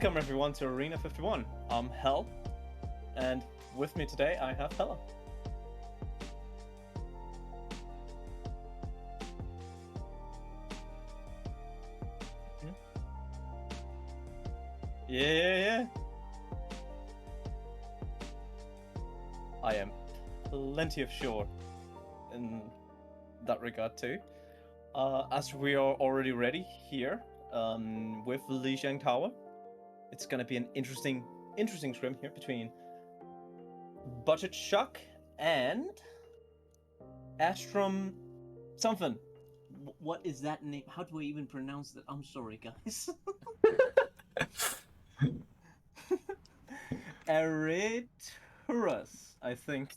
Welcome everyone to Arena 51. I'm Hell, and with me today I have Hella. Yeah. I am plenty of sure in that regard too. As we are already ready here with Lijiang Tower, it's gonna be an interesting scrim here between Budget Shock and Astrum something. What is that name? How do I even pronounce that? I'm sorry, guys. Arcturus, I think.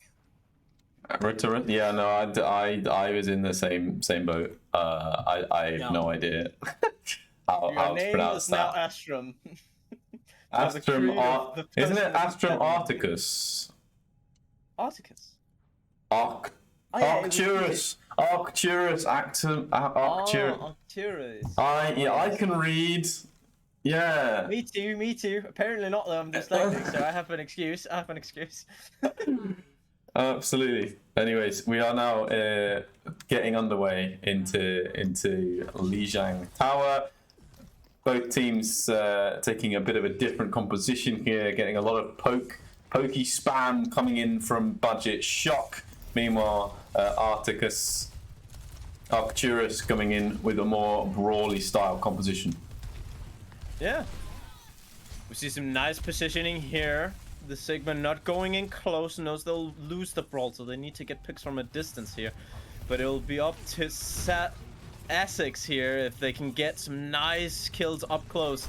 Arcturus? Yeah, no, I was in the same boat. I have no idea how to pronounce that. Your name is now Astrum. Astrum isn't it Astrum Arcturus? Arcturus. Arcturus. Arcturus. Arcturus. Arcturus. I can read. Yeah. Me too. Apparently not though, I'm dyslexic, so I have an excuse. Absolutely. Anyways, we are now getting underway into Lijiang Tower. Both teams taking a bit of a different composition here, getting a lot of pokey spam coming in from Budget Shock. Meanwhile, Arcturus coming in with a more brawly style composition. Yeah. We see some nice positioning here. The Sigma not going in close, knows they'll lose the brawl, so they need to get picks from a distance here. But it'll be up to Essex here if they can get some nice kills up close.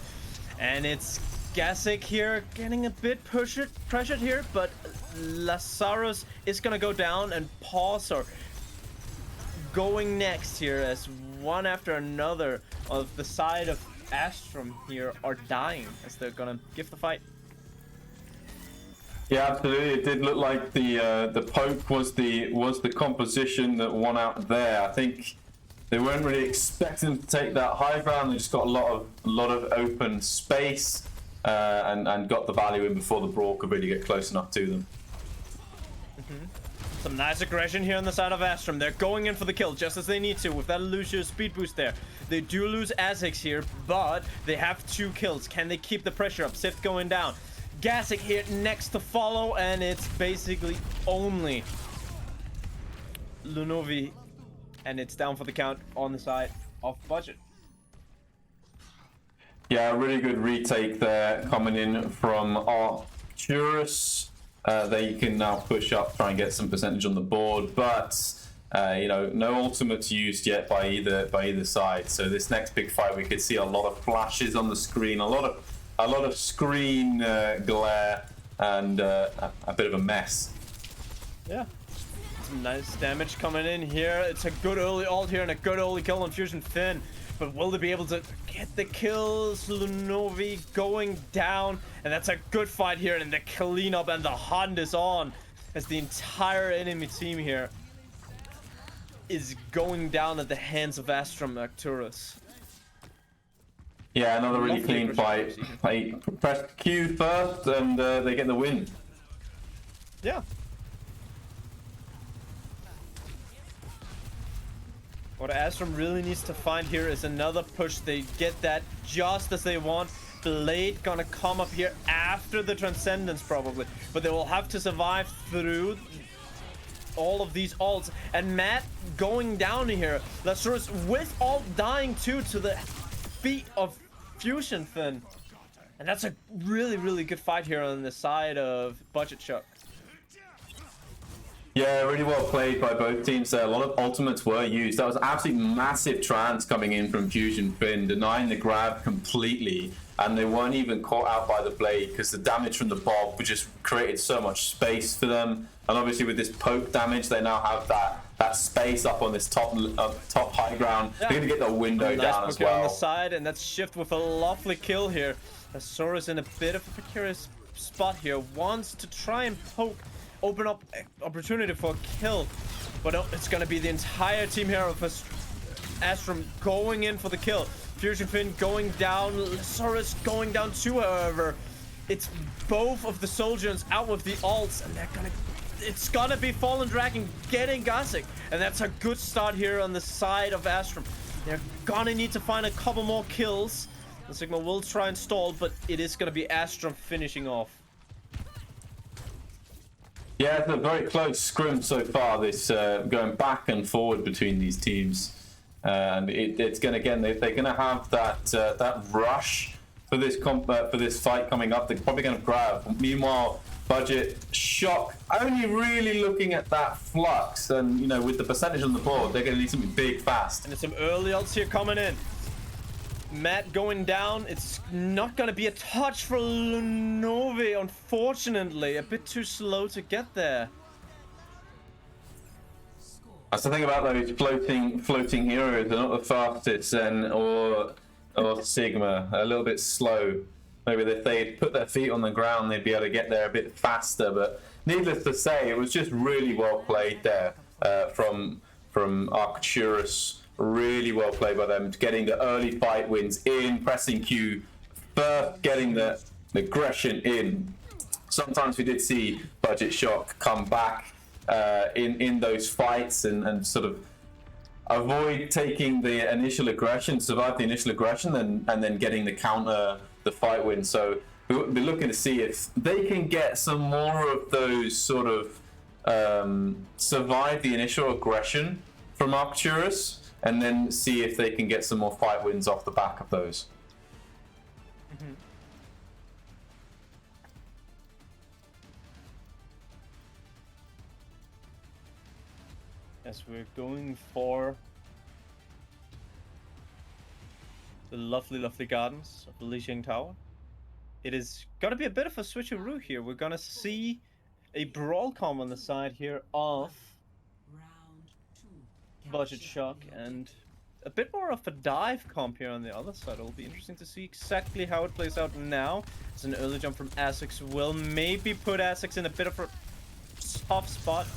And it's Gasic here getting a bit pressured here, but Lazarus is gonna go down, and Pause are going next here as one after another of the side of Astrum here are dying as they're gonna give the fight. Yeah, absolutely. It did look like the poke was the composition that won out there. I think they weren't really expecting to take that high ground. They just got a lot of open space and got the value in before the brawl could really get close enough to them. Some nice aggression here on the side of Astrum. They're going in for the kill just as they need to with that Lucio speed boost there. They do lose Azix here, but they have 2 kills. Can they keep the pressure up? Sift going down. Gasic here next to follow, and it's basically only Lunovi, and it's down for the count on the side of Budget. Yeah, a really good retake there coming in from Arcturus. They can now push up, try and get some percentage on the board, but no ultimates used yet by either side. So this next big fight, we could see a lot of flashes on the screen, a lot of screen glare, and a bit of a mess. Yeah, some nice damage coming in here. It's a good early ult here and a good early kill on Fusion Finn. But will they be able to get the kills? Lunovi going down, and that's a good fight here, and the cleanup and the hunt is on as the entire enemy team here is going down at the hands of Astrum Arcturus. Yeah, another really clean fight. They press Q first, and they get the win. Yeah. What Astrum really needs to find here is another push. They get that just as they want. Blade gonna come up here after the Transcendence probably, but they will have to survive through all of these ults. And Matt going down here. Lazarus with ult dying too to the feet of Fusion Finn. And that's a really good fight here on the side of Budget Shock. Yeah, really well played by both teams there. A lot of ultimates were used. That was absolutely massive trance coming in from Fusion Finn, denying the grab completely. And they weren't even caught out by the blade because the damage from the bob just created so much space for them. And obviously with this poke damage, they now have that space up on this top high ground. Yeah. They're going to get the window down as well. On the side, and that's Shift with a lovely kill here. Azura's in a bit of a precarious spot here. Wants to try and poke, open up opportunity for a kill, but it's going to be the entire team here of Astrum going in for the kill. Fusion Fin going down. Saurus going down too, however. It's both of the soldiers out with the ults, and it's gonna be Fallen Dragon getting Gothic. And that's a good start here on the side of Astrum. They're gonna need to find a couple more kills. The Sigma will try and stall, but it is gonna be Astrum finishing off. Yeah, it's a very close scrim so far. This going back and forward between these teams, and it's gonna they're gonna have that rush for this fight coming up. They're probably gonna grab. Meanwhile, Budget Shock only really looking at that flux, and you know, with the percentage on the board, they're gonna need something big fast. And there's some early ults here coming in. Matt going down. It's not gonna be a touch for Lunove, unfortunately. A bit too slow to get there. That's the thing about those floating heroes. They're not the fastest, or Sigma. A little bit slow. Maybe if they'd put their feet on the ground, they'd be able to get there a bit faster. But needless to say, it was just really well played there from Arcturus. Really well played by them, getting the early fight wins in, pressing Q first, getting the aggression in. Sometimes we did see Budget Shock come back in those fights and sort of avoid taking the initial aggression, survive the initial aggression, and then getting the fight win. So we'll be looking to see if they can get some more of those sort of survive the initial aggression from Arcturus, and then see if they can get some more fight wins off the back of those. Mm-hmm. Yes, we're going for the lovely gardens of the Lijiang Tower. It is gonna be a bit of a switcheroo here. We're gonna see a brawl comp on the side here of Budget Shock, and a bit more of a dive comp here on the other side. It'll be interesting to see exactly how it plays out now. It's an early jump from Azix. Will maybe put Azix in a bit of a tough spot.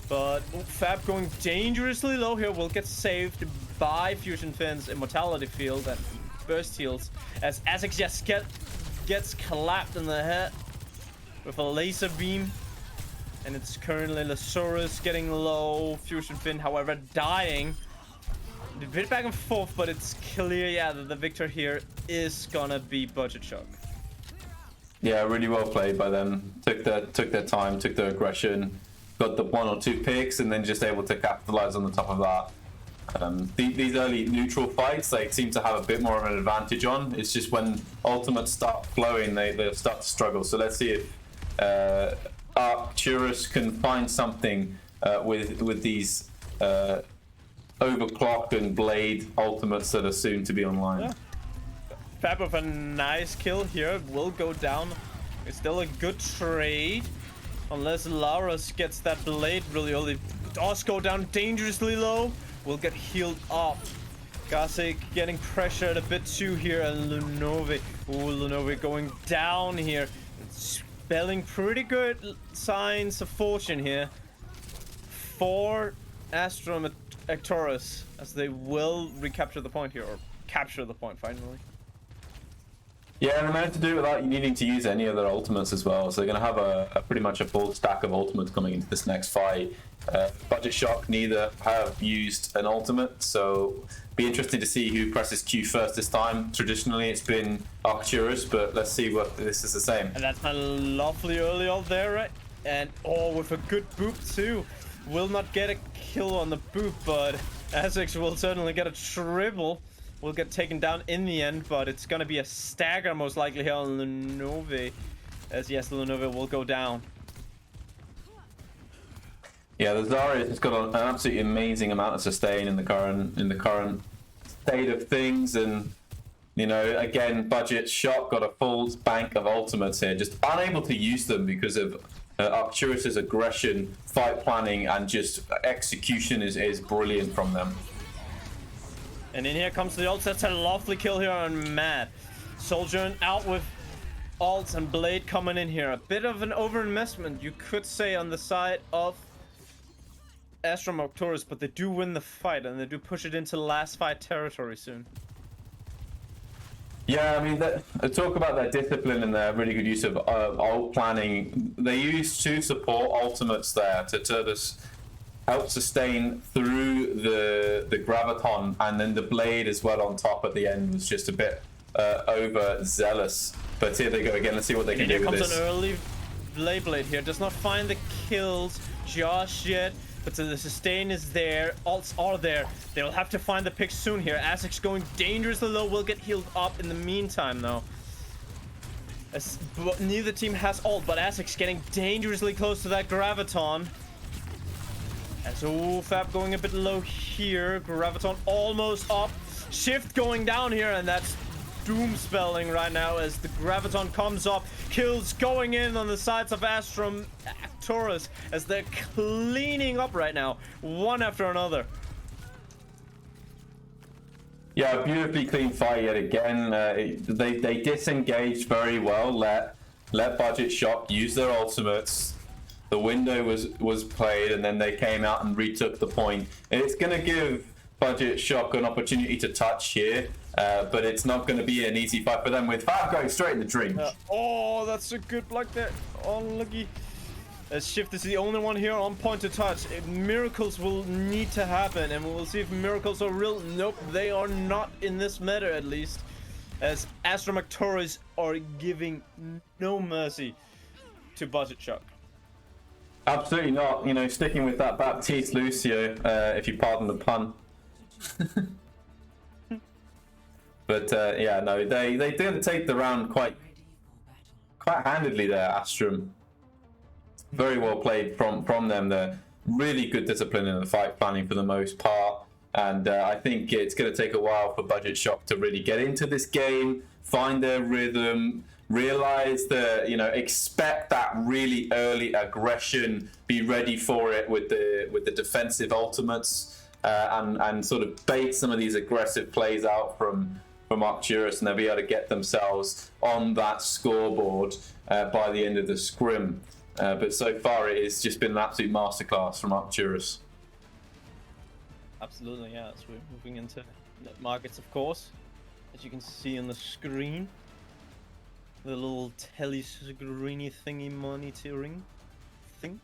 But Fab going dangerously low here will get saved by Fusion Fin's Immortality Field and burst heals. As Azix just gets clapped in the head with a laser beam. And it's currently Lasaurus getting low. Fusion Fin, however, dying. A bit back and forth, but it's clear, yeah, that the victor here is gonna be Budget Shock. Yeah, really well played by them. Took their time, took their aggression, got the 1 or 2 picks, and then just able to capitalize on the top of that. These early neutral fights, they seem to have a bit more of an advantage on. It's just when ultimates start flowing, they start to struggle. So let's see if Arcturus can find something with these overclock and blade ultimates that are soon to be online. Yeah. Fab with a nice kill here will go down. It's still a good trade, unless Laurus gets that blade really early. It does go down dangerously low. Will get healed up. Gothic getting pressured a bit too here, and Lunove. Ooh, Lunove going down here. Spelling pretty good signs of fortune here for Astrum Arcturus, as they will recapture the point here, or capture the point finally. Yeah, and they managed to do it without needing to use any of their ultimates as well. So they're going to have a pretty much a full stack of ultimates coming into this next fight. Budget Shock neither have used an ultimate, so be interesting to see who presses Q first this time. Traditionally it's been Arcturus, but let's see what this is the same. And that's a lovely early ult there, right? And with a good boop too. Will not get a kill on the boop, but Azix will certainly get a triple. Will get taken down in the end, but it's gonna be a stagger most likely here on Lunove, as yes, Lunove will go down. Yeah, the Zarya has got an absolutely amazing amount of sustain in the current state of things, and you know, again, Budget Shock got a full bank of ultimates here, just unable to use them because of Arcturus's aggression, fight planning, and just execution is brilliant from them. And in here comes the ults. That's a lovely kill here on Matt. Soldier out with ults and blade coming in here. A bit of an overinvestment, you could say, on the side of Astrum Arcturus, but they do win the fight, and they do push it into last fight territory soon. Yeah, I mean, talk about their discipline and their really good use of ult planning. They use 2 support ultimates there to sort of help sustain through the graviton, and then the blade as well on top at the end was just a bit overzealous. But here they go again. Let's see what they can do with this. Here comes an early blade here. Does not find the kills just yet. But the sustain is there, ults are there. They'll have to find the pick soon here. Azek's going dangerously low, will get healed up in the meantime though. Neither team has ult, but Azek's getting dangerously close to that graviton. As Fab going a bit low here. Graviton almost up. Shift going down here, and that's doom spelling right now as the graviton comes up. Kills going in on the sides of Astrum Arcturus as they're cleaning up right now, one after another. Yeah, beautifully clean fight yet again. They disengaged very well. Let Budget Shock use their ultimates. The window was played, and then they came out and retook the point. And it's going to give Budget Shock an opportunity to touch here, but it's not going to be an easy fight for them with Fab going straight in the dream. Oh, that's a good block there. Unlucky. As Shift is the only one here on point to touch. Miracles will need to happen, and we will see if miracles are real. Nope, they are not in this meta at least. As Astrum Arcturus are giving no mercy to Budget Shock. Absolutely not. You know, sticking with that Baptiste Lucio, if you pardon the pun. But yeah, no, they did take the round quite handedly there, Astrum. Very well played from them. They're really good discipline in the fight planning for the most part, and I think it's going to take a while for Budget Shock to really get into this game, find their rhythm, realize that, you know, expect that really early aggression, be ready for it with the defensive ultimates, and sort of bait some of these aggressive plays out from Arcturus, and they'll be able to get themselves on that scoreboard by the end of the scrim. But so far it has just been an absolute masterclass from Arcturus. Absolutely, yeah. So we're moving into net markets, of course, as you can see on the screen. The little telescreeny thingy monitoring thing.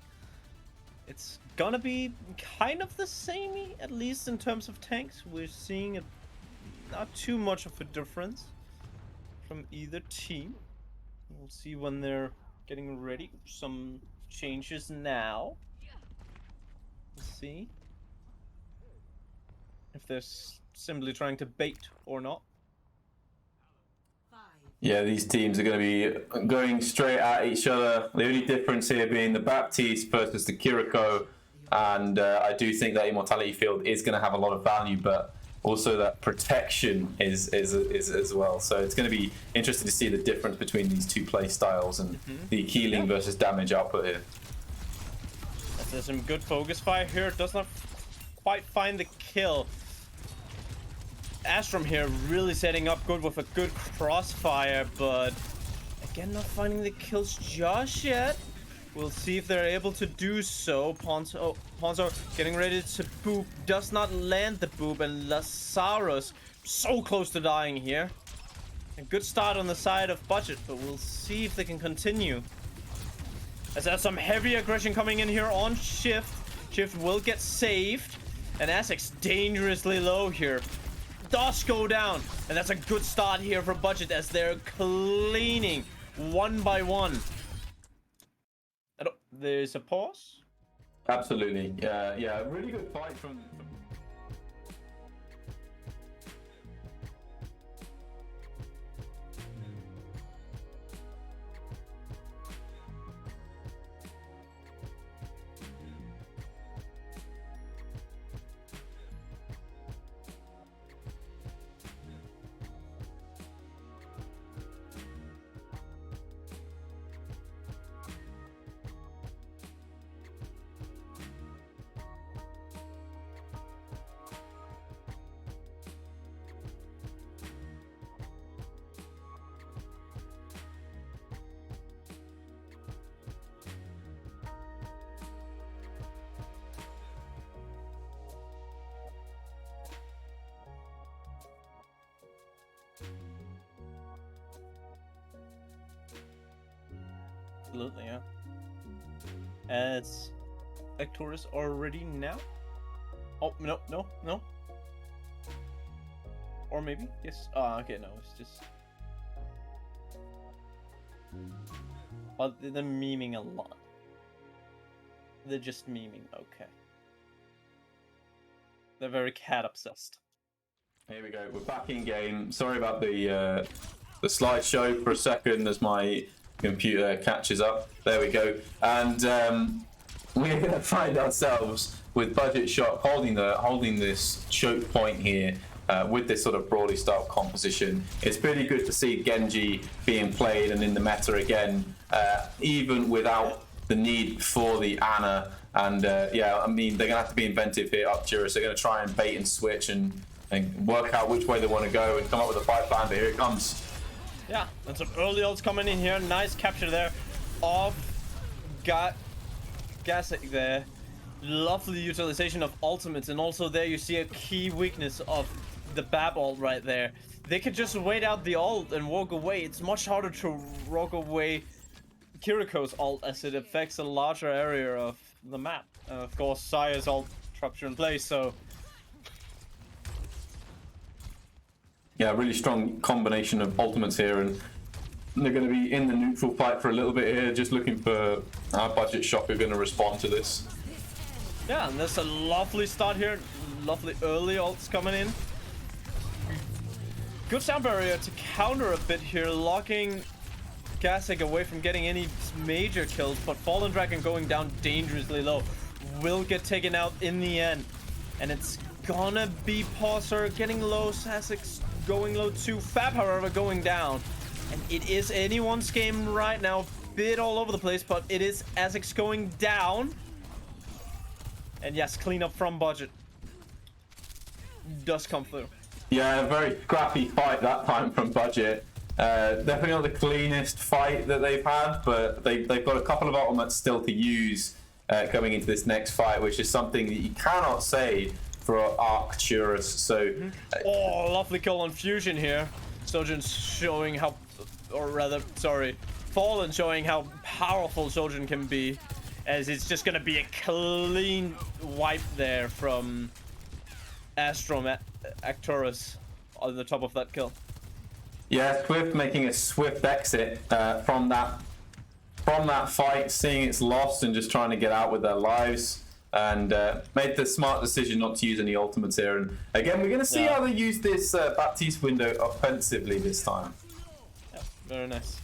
It's gonna be kind of the same, at least in terms of tanks. We're seeing not too much of a difference from either team. We'll see when they're getting ready. Some changes now. Let's see if they're simply trying to bait or not. Yeah, these teams are going to be going straight at each other. The only difference here being the Baptiste versus the Kiriko, and I do think that Immortality Field is going to have a lot of value, but also that protection is as well. So it's going to be interesting to see the difference between these two play styles and the healing versus damage output here. There's some good focus fire here. Does not quite find the kill. Astrum here really setting up good with a good crossfire, but again not finding the kills just yet. We'll see if they're able to do so. Ponzo getting ready to boop, does not land the boop, and Lazarus so close to dying here. A good start on the side of Budget, but we'll see if they can continue. As there's some heavy aggression coming in here on Shift. Shift will get saved, and Azek's dangerously low here. Does go down, and that's a good start here for Budget as they're cleaning one by one. There's a pause. Absolutely, yeah, really good fight from. Absolutely, yeah. As Arcturus already now? Oh, no, no, no. Or maybe, yes. Oh, okay, no, it's just... Well, they're memeing a lot. They're just memeing, okay. They're very cat obsessed. Here we go, we're back in game. Sorry about the slideshow for a second as my computer catches up. There we go. And we're going to find ourselves with Budget Shock holding this choke point here with this sort of Brawly style composition. It's pretty good to see Genji being played and in the meta again, even without the need for the Ana. And yeah, I mean, they're going to have to be inventive here, Arcturus. They're going to try and bait and switch and work out which way they want to go and come up with a fight plan, but here it comes. Yeah, and some early ults coming in here. Nice capture there of Gasic there. Lovely utilization of ultimates, and also there you see a key weakness of the Bab ult right there. They could just wait out the ult and walk away. It's much harder to walk away Kiriko's ult as it affects a larger area of the map. Of course, Saya's ult traps you in place, so... Yeah, really strong combination of ultimates here, and they're going to be in the neutral fight for a little bit here, just looking for our Budget Shock who are going to respond to this. Yeah, and there's a lovely start here. Lovely early ults coming in. Good sound barrier to counter a bit here, locking Gasic away from getting any major kills, but Fallen Dragon going down dangerously low will get taken out in the end. And it's gonna be Pauser getting low, Sasix going low too, Fab however going down. And it is anyone's game right now, bit all over the place, but it is Azix going down. And yes, clean up from Budget does come through. Yeah, a very scrappy fight that time from Budget. Definitely not the cleanest fight that they've had, but they've got a couple of ultimates still to use coming into this next fight, which is something that you cannot say for Arcturus. So, oh, lovely kill on Fusion here. Sojourn's showing how, or rather, sorry, Fallen showing how powerful Sojourn can be, as it's just gonna be a clean wipe there from Astrum Arcturus on the top of that kill. Yeah, Swift making a swift exit from that fight, seeing it's lost and just trying to get out with their lives, and made the smart decision not to use any ultimates here. And again, we're going to see how they use this Baptiste window offensively this time. Yeah, very nice.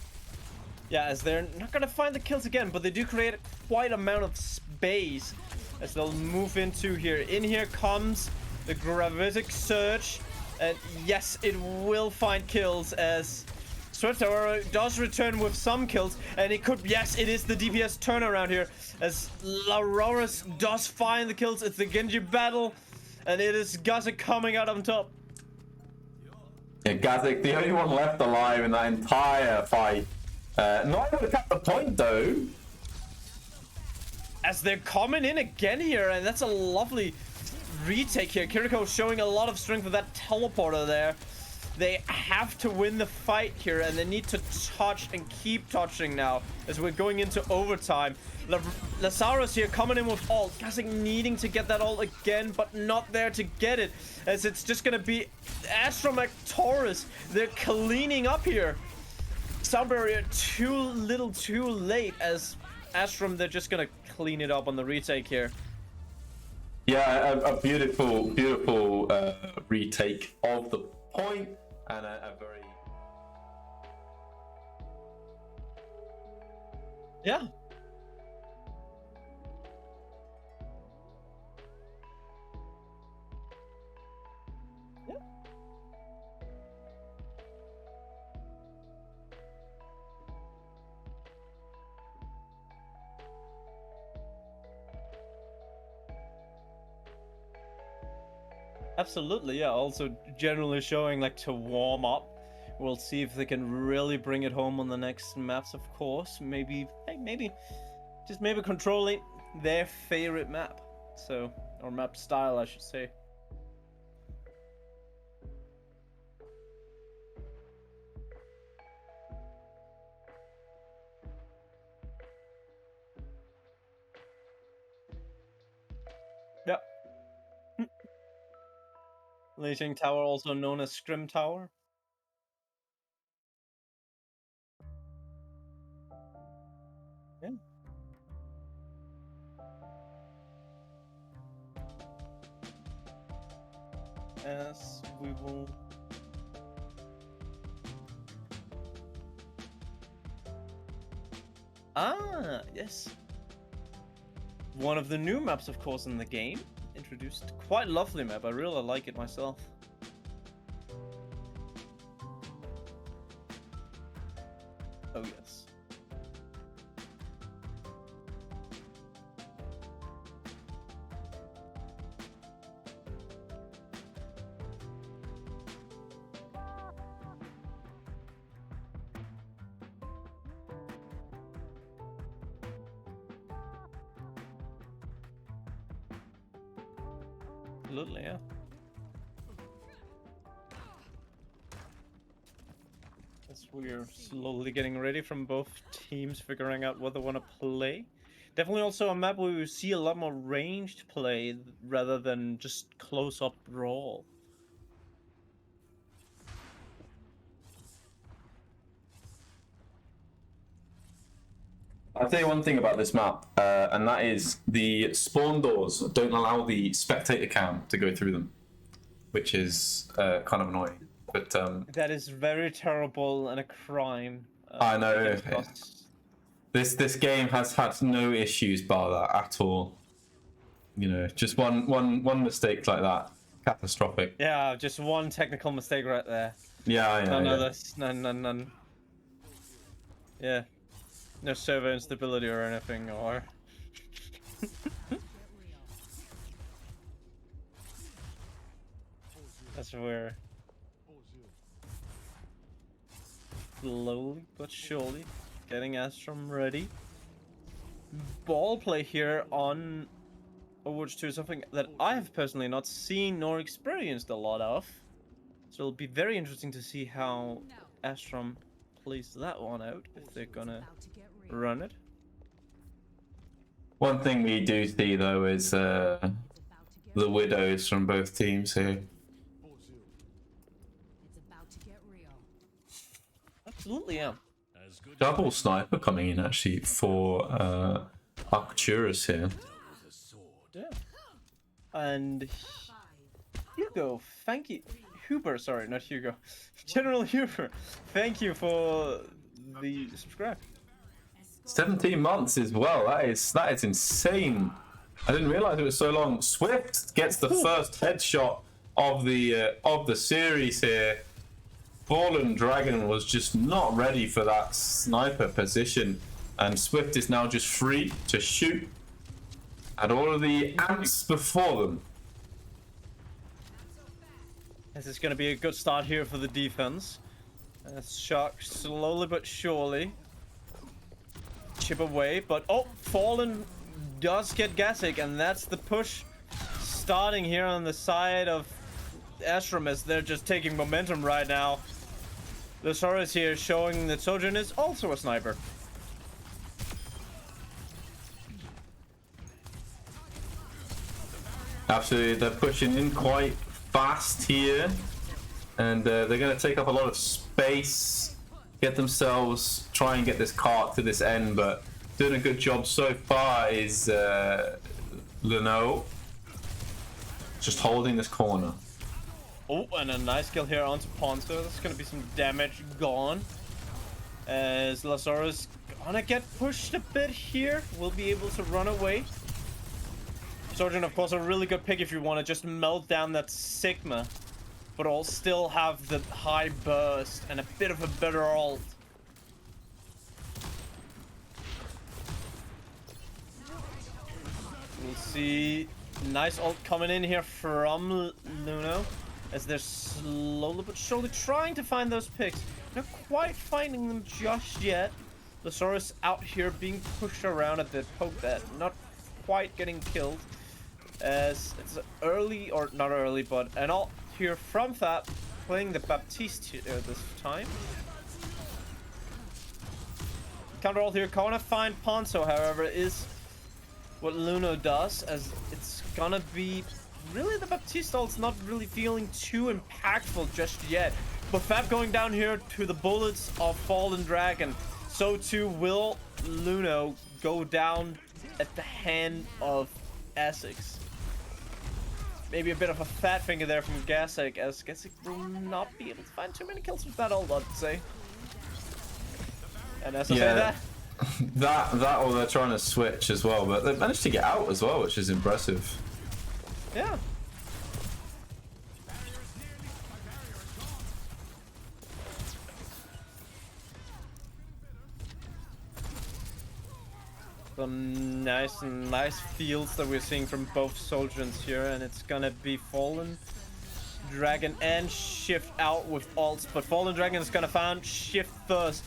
Yeah, as they're not going to find the kills again, but they do create quite an amount of space as they'll move into here. In here comes the Gravitic Surge. And yes, it will find kills as Swift, however, does return with some kills. And it could, yes, it is the DPS turnaround here as Lauroris does find the kills. It's the Genji battle, and it is Gazik coming out on top. Yeah, Gazik, the only one left alive in that entire fight. Not able to cap the point, though. As they're coming in again here, and that's a lovely retake here. Kiriko showing a lot of strength with that teleporter there. They have to win the fight here, and they need to touch and keep touching now as we're going into overtime. Lazarus here coming in with ult. Gazik needing to get that ult again, but not there to get it, as it's just gonna be Astrum Arcturus. They're cleaning up here. Sound barrier too little too late, as Astrum, they're just gonna clean it up on the retake here. Yeah, a beautiful, beautiful retake of the point, and a very... Yeah. Yeah. Absolutely, yeah. Also, generally showing like to warm up. We'll see if they can really bring it home on the next maps, of course. Maybe, hey, maybe controlling their favorite map. So, or map style, I should say. Yep. Legion Tower, also known as Scrim Tower. Yeah. As we will. Ah, yes. One of the new maps, of course, in the game. Introduced. Quite lovely map. I really like it myself. Oh, yes. Absolutely, yeah. As we're slowly getting ready from both teams, figuring out what they want to play. Definitely also a map where we see a lot more ranged play rather than just close-up brawl. I'll tell you one thing about this map, and that is the spawn doors don't allow the spectator cam to go through them, which is kind of annoying. But that is very terrible and a crime. I know this game has had no issues bar that at all. You know, just one mistake like that, catastrophic. Yeah, just one technical mistake right there. Yeah, None others. None. Yeah. No server instability or anything, or... That's where... Slowly but surely, getting Astrum ready. Ball play here on Overwatch 2 is something that I have personally not seen nor experienced a lot of. So it'll be very interesting to see how Astrum plays that one out, if they're gonna run it. One thing we do see though is the widows from both teams here. Absolutely, yeah. Double sniper coming in actually for Arcturus here. Yeah. And Hugo, thank you. Huber, sorry, not Hugo. General Huber, thank you for the subscribe. 17 months as well. That is insane. I didn't realize it was so long. Swift gets the first headshot of the series here. Fallen Dragon was just not ready for that sniper position, and Swift is now just free to shoot at all of the ants before them. This is going to be a good start here for the defense. Shark slowly but surely chip away, but oh, Fallen does get Gassic, and that's the push starting here on the side of Astrum as they're just taking momentum right now. The Soros here showing that Sojourn is also a sniper. Absolutely, they're pushing in quite fast here, and they're going to take up a lot of space, get themselves, try and get this cart to this end, but doing a good job so far is Leno, just holding this corner. Oh, and a nice kill here onto Ponzo. There's gonna be some damage gone. As Lazarus gonna get pushed a bit here. Will be able to run away. Sojourn, of course, a really good pick if you want to just melt down that Sigma. But I'll still have the high burst and a bit of a better ult. We'll see. Nice ult coming in here from Luno. As they're slowly but surely trying to find those picks. Not quite finding them just yet. Losaurus out here being pushed around a bit, poked at, not quite getting killed. As it's early, or not early, but an ult here from Fat, playing the Baptiste this time. Counter ult here, gonna find Ponzo, however, is what Luno does, as it's gonna be really the Baptiste ult's not really feeling too impactful just yet. But Fab going down here to the bullets of Fallen Dragon. So too will Luno go down at the hand of Essex. Maybe a bit of a fat finger there from Gasek, as Gasek will not be able to find too many kills with that ult, I'd say. And as I say that... that or they're trying to switch as well, but they've managed to get out as well, which is impressive. Yeah. Some nice fields that we're seeing from both soldiers here, and it's gonna be Fallen Dragon and Shift out with ults, but Fallen Dragon is gonna find Shift first.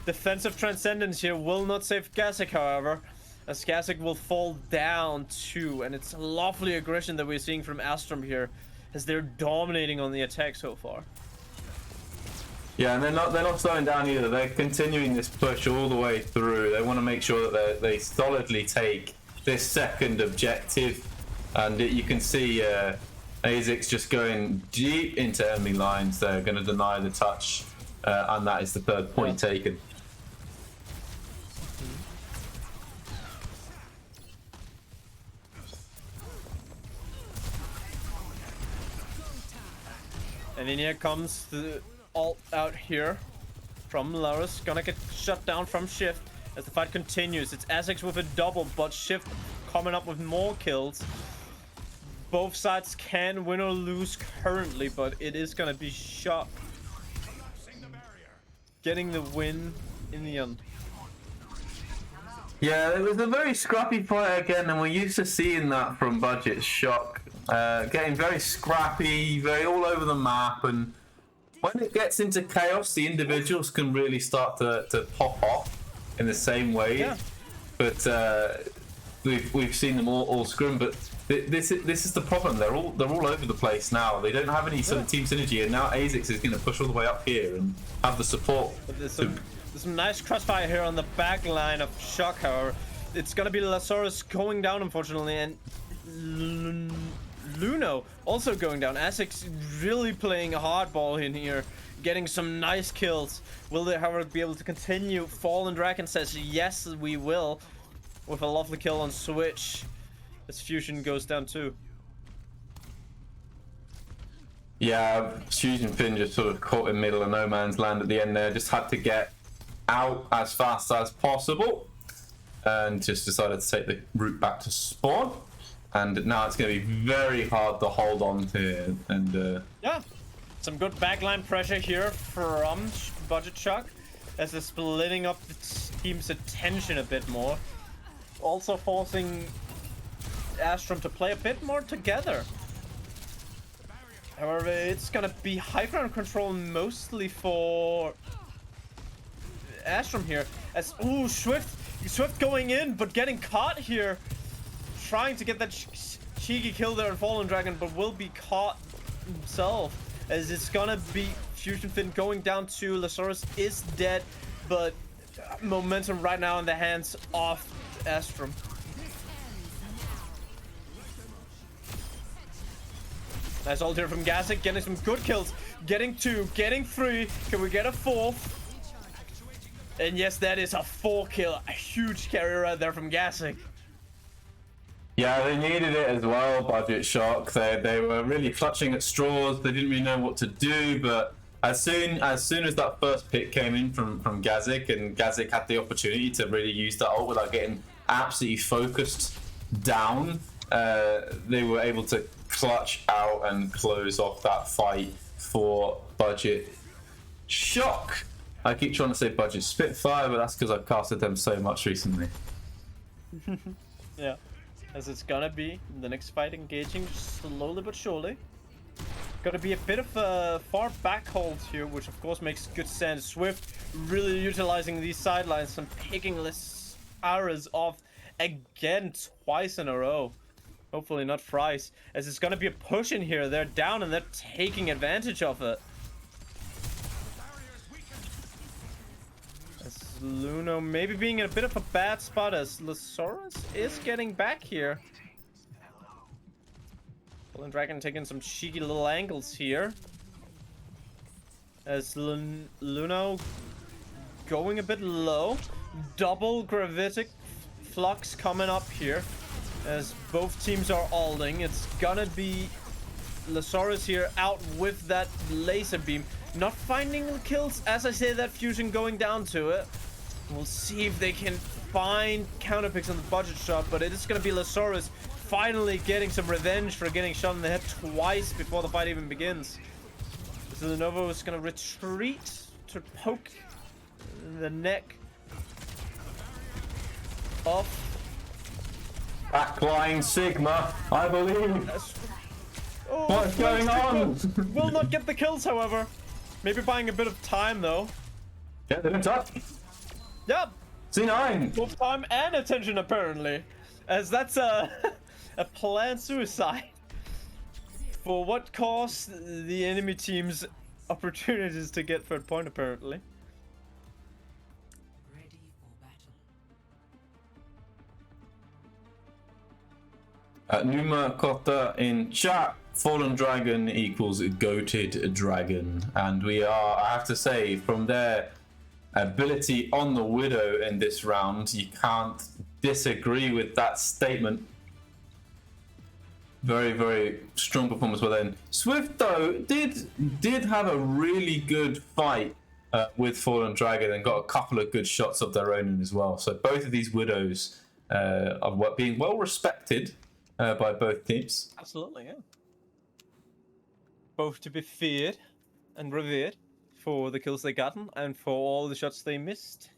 Defensive Transcendence here will not save Gasek, however, as Gasek will fall down too, and it's a lovely aggression that we're seeing from Astrum here, as they're dominating on the attack so far. Yeah, and they're not slowing down either. They're continuing this push all the way through. They want to make sure that they solidly take this second objective, and you can see ASICS just going deep into enemy lines. They're going to deny the touch, and that is the third point taken. And in here comes the ult out here from Larus. Gonna get shut down from Shift as the fight continues. It's Essex with a double, but Shift coming up with more kills. Both sides can win or lose currently, but it is gonna be Shot getting the win in the end. Yeah, it was a very scrappy fight again, and we're used to seeing that from Budget Shock. Getting very scrappy, very all over the map, and when it gets into chaos, the individuals can really start to pop off in the same way. Yeah. But we've seen them all scrim, but this is the problem. They're all over the place now. They don't have any sort of team synergy, and now ASICS is going to push all the way up here and have the support. But there's some nice crossfire here on the back line of Shock, however. It's gonna be Lazarus going down, unfortunately, and Luno also going down. Essex really playing a hardball in here, getting some nice kills. Will they, however, be able to continue? Fallen Dragon says yes, we will, with a lovely kill on Switch as Fusion goes down too. Yeah, Fusion Finn just sort of caught in the middle of no man's land at the end there. Just had to get out as fast as possible and just decided to take the route back to spawn. And now it's going to be very hard to hold on to. And yeah, some good backline pressure here from Budget Shock as they're splitting up the team's attention a bit more. Also forcing Astrum to play a bit more together. However, it's going to be high ground control mostly for Astrum here. As, ooh, Swift going in, but getting caught here. Trying to get that cheeky kill there on Fallen Dragon, but will be caught himself, as it's gonna be Fusion Fin going down to Lazarus is dead, but momentum right now in the hands of Astrum. Nice ult here from Gasek, getting some good kills, getting 2, getting 3. Can we get a 4th? And yes, that is a 4 kill, a huge carry right there from Gasek. yeah, they needed it as well, Budget Shock. They were really clutching at straws. They didn't really know what to do, but as soon as that first pick came in from Gasek, and Gasek had the opportunity to really use that ult without getting absolutely focused down, they were able to clutch out and close off that fight for Budget Shock. I keep trying to say Budget Spitfire, but that's because I've casted them so much recently. Yeah. As it's gonna be the next fight, engaging slowly but surely. Gonna be a bit of a far back hold here, which of course makes good sense. Swift really utilizing these sidelines and picking less arrows off again twice in a row. Hopefully not thrice, as it's gonna be a push in here. They're down and they're taking advantage of it. As Luno maybe being in a bit of a bad spot as Lasaurus is getting back here. Golden Dragon taking some cheeky little angles here. As Luno going a bit low. Double gravitic flux coming up here. As both teams are ulting. It's gonna be Lasaurus here out with that laser beam. Not finding kills, as I say, that fusion going down to it. We'll see if they can find counterpicks on the budget shot, but it is going to be Lasaurus finally getting some revenge for getting shot in the head twice before the fight even begins. So Lenovo is going to retreat to poke the neck of Backline Sigma, I believe. Oh, What's going on? Will not get the kills, however. Maybe buying a bit of time, though. Yeah, they didn't touch. Yep. C9. Both time and attention, apparently. As that's a planned suicide. For what cost the enemy team's opportunities to get third point, apparently. Ready for battle. Numa Kota in chat. Fallen Dragon equals Goated Dragon, and we are, I have to say, from their ability on the Widow in this round, you can't disagree with that statement. Very, very strong performance by then. Swift, though, did have a really good fight with Fallen Dragon and got a couple of good shots of their own in as well. So both of these Widows are being well respected by both teams. Absolutely, yeah. Both to be feared and revered for the kills they gotten and for all the shots they missed.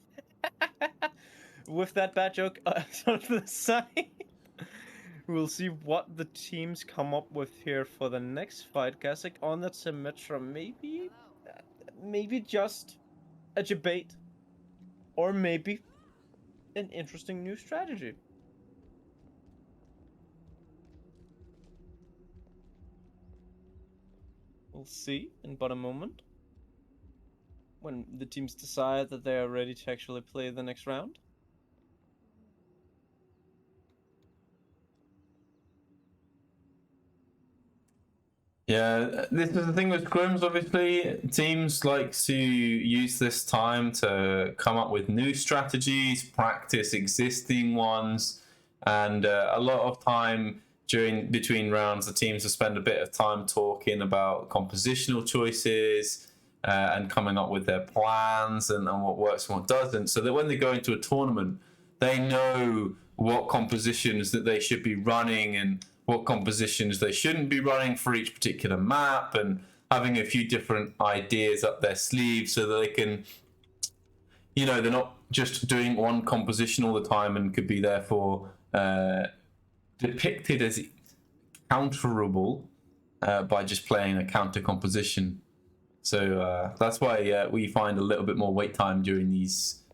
With that bad joke on the side, we'll see what the teams come up with here for the next fight. Gasek on that Symmetra, maybe just a debate, or maybe an interesting new strategy. We'll see in about a moment when the teams decide that they are ready to actually play the next round. Yeah, this is the thing with scrims, obviously. Teams like to use this time to come up with new strategies, practice existing ones, and a lot of time between rounds, the teams will spend a bit of time talking about compositional choices and coming up with their plans and what works and what doesn't, so that when they go into a tournament, they know what compositions that they should be running and what compositions they shouldn't be running for each particular map, and having a few different ideas up their sleeve so that they can, they're not just doing one composition all the time and could be therefore depicted as counterable by just playing a counter composition. So that's why we find a little bit more wait time during these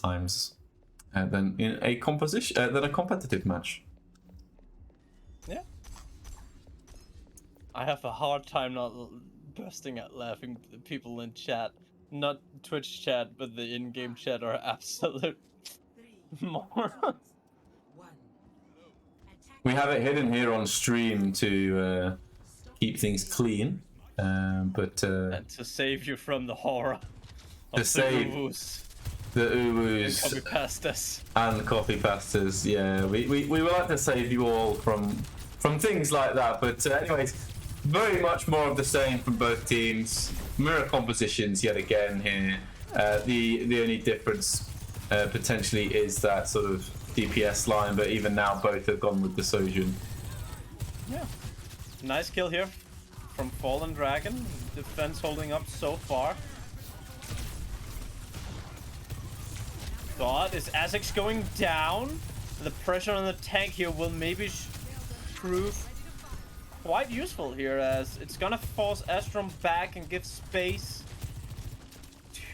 times than in a competitive match. Yeah. I have a hard time not bursting out laughing. The people in chat, not Twitch chat, but the in-game chat, are absolute morons. We have it hidden here on stream to keep things clean, but and to save you from the horror of to save the uwus copy pastas and coffee pastas. Yeah, we would like to save you all from things like that. But anyways, very much more of the same from both teams. Mirror compositions yet again here. The only difference potentially is that sort of DPS line, but even now both have gone with the Sojin. Yeah. Nice kill here from Fallen Dragon. Defense holding up so far. God, is Azix going down? The pressure on the tank here will maybe prove quite useful here, as it's gonna force Astrum back and give space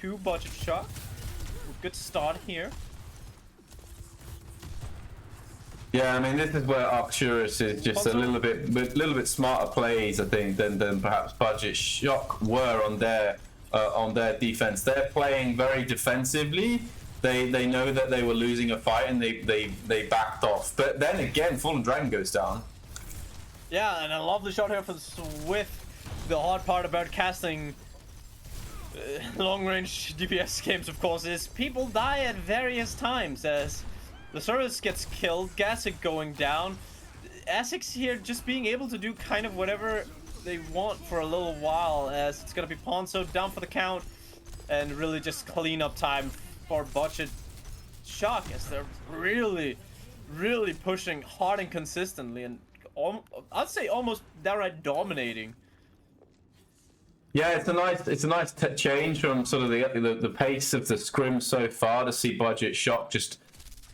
to budget shot. Good start here. Yeah, I mean, this is where Arcturus is just a little bit smarter plays, I think, than perhaps Budget Shock were on their defense. They're playing very defensively, They know that they were losing a fight and they backed off. But then again, Fallen Dragon goes down. Yeah, and a lovely shot here for Swift. The hard part about casting long-range DPS games, of course, is people die at various times. As the service gets killed, Gasic going down, Essex here just being able to do kind of whatever they want for a little while, as it's gonna be Ponzo down for the count, and really just clean up time for Budget Shock, as they're really pushing hard and consistently, and I'd say almost downright dominating. Yeah, it's a nice change from sort of the pace of the scrim so far to see Budget Shock just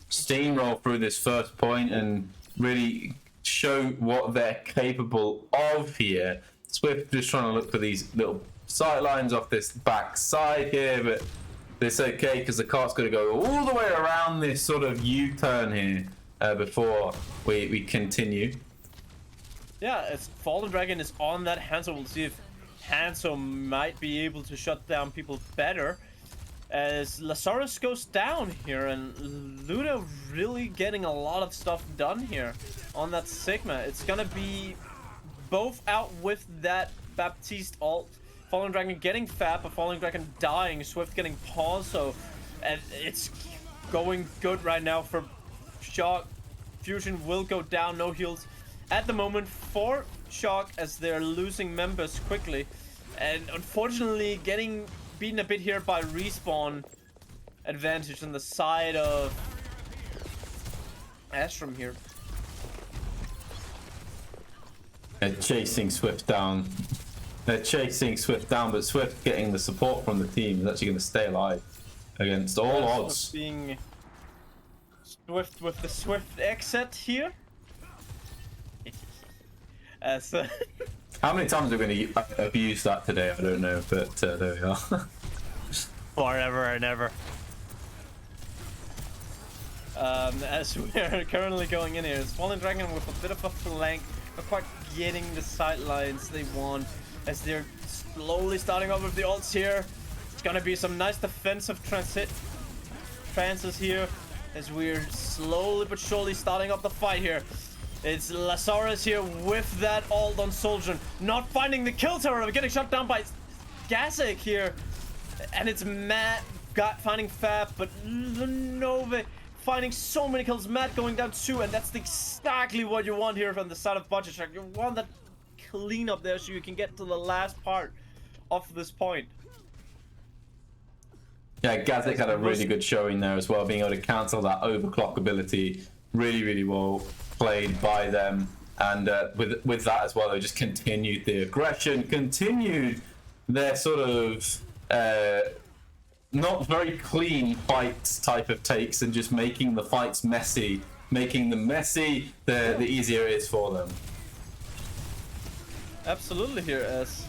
steamroll through this first point and really show what they're capable of here. Swift just trying to look for these little sight lines off this back side here, but it's okay because the cart's going to go all the way around this sort of U-turn here before we continue. Yeah, it's Fallen Dragon is on that Hanzo. We'll see if Hanzo might be able to shut down people better, as Lazarus goes down here, and Luna really getting a lot of stuff done here on that Sigma. It's gonna be both out with that Baptiste ult, Fallen Dragon getting Fab, but Fallen Dragon dying, Swift getting Ponzo, and it's going good right now for Shock. Fusion will go down, no heals at the moment for Shock, as they're losing members quickly, and unfortunately getting beaten a bit here by respawn advantage on the side of Astrum here. They're chasing Swift down. But Swift getting the support from the team is actually going to stay alive against all odds. Being Swift with the Swift exit here. As how many times are we going to abuse that today? I don't know, but there we are. Forever and ever. As we're currently going in here, it's Fallen Dragon with a bit of a flank, not quite getting the sight lines they want, as they're slowly starting off with the ults here. It's gonna be some nice defensive trances here, as we're slowly but surely starting up the fight here. It's Lazarus here with that ult on Soldier, not finding the kill tower, getting shot down by Gasic here, and it's Matt finding Fab, but Lenove finding so many kills. Matt going down too, and that's exactly what you want here from the side of Budget Shock. You want that clean up there so you can get to the last part of this point. Yeah, Gasic had a really good showing there as well, being able to cancel that overclock ability. Really well played by them, and with that as well, they just continued the aggression, continued their sort of not very clean fight type of takes, and just making the fights messy. Making them messy, the easier it is for them. Absolutely here, as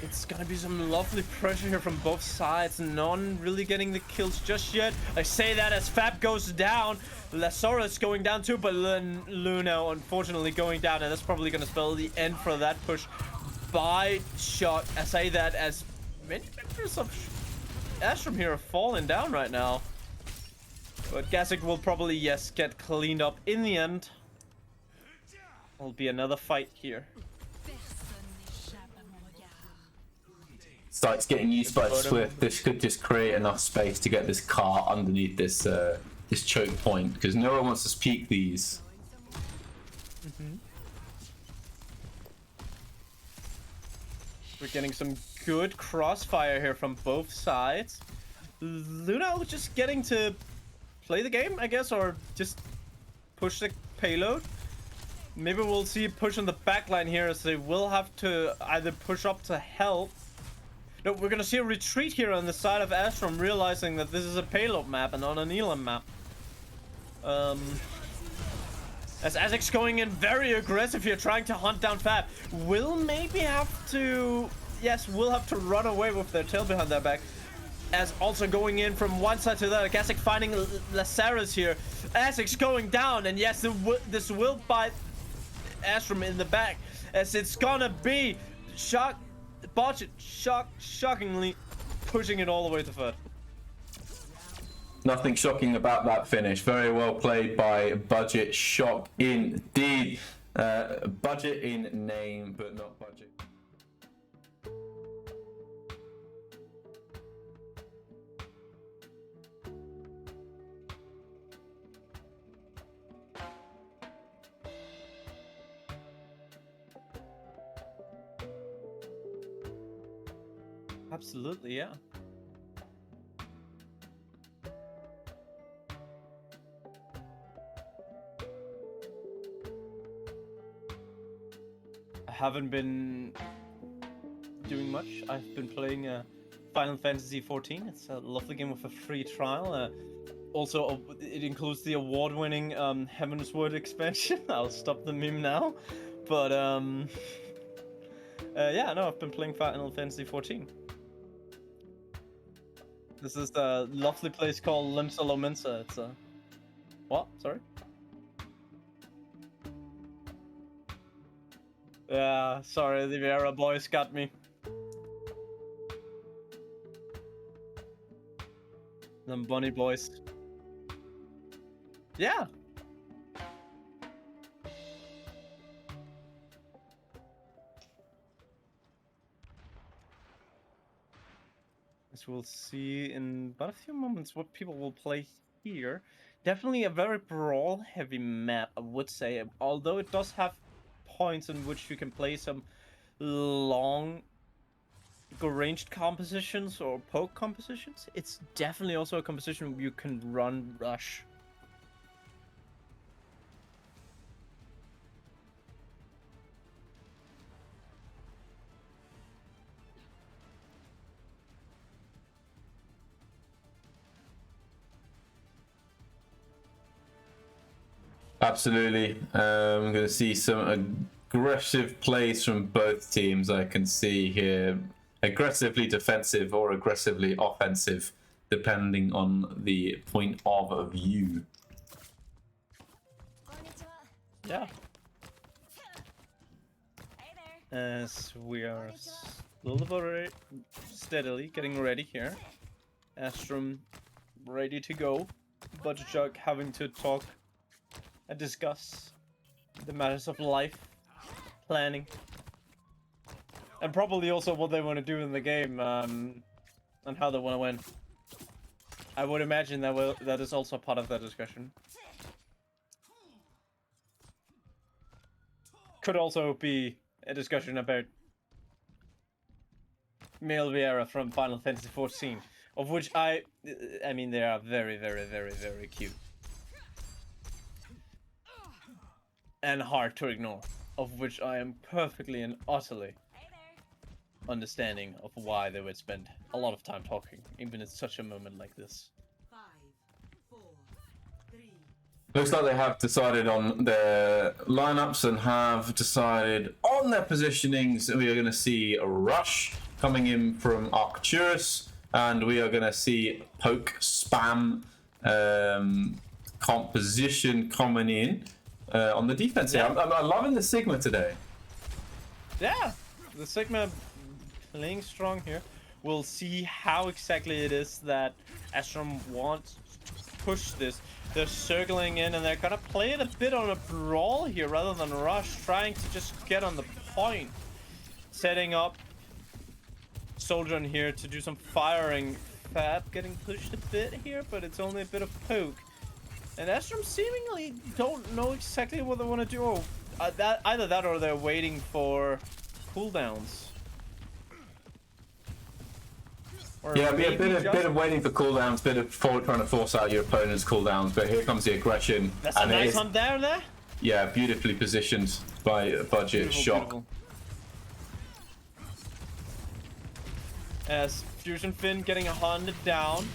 it's gonna be some lovely pressure here from both sides. None really getting the kills just yet. I say that as Fab goes down, Lazarus going down too, but Luna unfortunately going down, and that's probably gonna spell the end for that push by Shock. I say that as many members of Astrum here are falling down right now, but Gasic will probably, yes, get cleaned up in the end. Will be another fight here. Starts getting used by Swift. This could just create enough space to get this car underneath this this choke point, because no one wants to peek these. We're getting some good crossfire here from both sides. Luna just getting to play the game, I guess, or just push the payload. Maybe we'll see a push on the backline here, as they will have to either push up to help. No, we're gonna see a retreat here on the side of Astrum, realizing that this is a payload map and not an Elam map. As Azek's going in very aggressive here, trying to hunt down Fab. Will maybe have to... Yes, will have to run away with their tail behind their back. As also going in from one side to the other. Gasic finding Lazarus here. Azek's going down, and yes, this will bite Astrum in the back. As it's gonna be Shock, Budget Shock, shockingly pushing it all the way to third. Nothing shocking about that finish. Very well played by Budget. Shock indeed. Budget in name, but not budget. Absolutely, yeah. I haven't been doing much. I've been playing Final Fantasy XIV. It's a lovely game with a free trial. Also, it includes the award-winning Heaven's Word expansion. I'll stop the meme now. But yeah, no, I've been playing Final Fantasy XIV. This is a lovely place called Limsa Lominsa. It's a... What? Sorry? Yeah, sorry, the Vera boys got me. Them bunny boys. Yeah! As we'll see in but a few moments what people will play here. Definitely a very brawl-heavy map, I would say. Although it does have points in which you can play some long ranged compositions or poke compositions. It's definitely also a composition you can run rush. Absolutely. I'm going to see some aggressive plays from both teams. I can see here aggressively defensive or aggressively offensive, depending on the point of view. Yeah. As we are slowly but steadily getting ready here. Astrum ready to go. Budget Jug having to talk and discuss the matters of life, planning, and probably also what they want to do in the game, and how they want to win. I would imagine that is also part of that discussion. Could also be a discussion about Male Vieira from Final Fantasy XIV, of which I mean, they are very, very, very, very cute. And hard to ignore, of which I am perfectly and utterly understanding of why they would spend a lot of time talking, even in such a moment like this. 5, 4, 3. Looks like they have decided on their lineups and have decided on their positionings. We are going to see a rush coming in from Arcturus, and we are going to see poke spam composition coming in. On the defense here. Yeah. I'm loving the Sigma today. Yeah, the Sigma playing strong here. We'll see how exactly it is that Astrum wants to push this. They're circling in and they're gonna play it a bit on a brawl here rather than rush, trying to just get on the point. Setting up Soldier in here to do some firing. Fab getting pushed a bit here, but it's only a bit of poke. And Astrum seemingly don't know exactly what they want to do. Either that or they're waiting for cooldowns. Or Yeah, be a maybe bit of waiting for cooldowns, bit of trying to force out your opponent's cooldowns. But here comes the aggression. That's a nice hunt there. Yeah, beautifully positioned by Budget. Beautiful, Shock. beautiful. As Fusion Fin getting hunted down.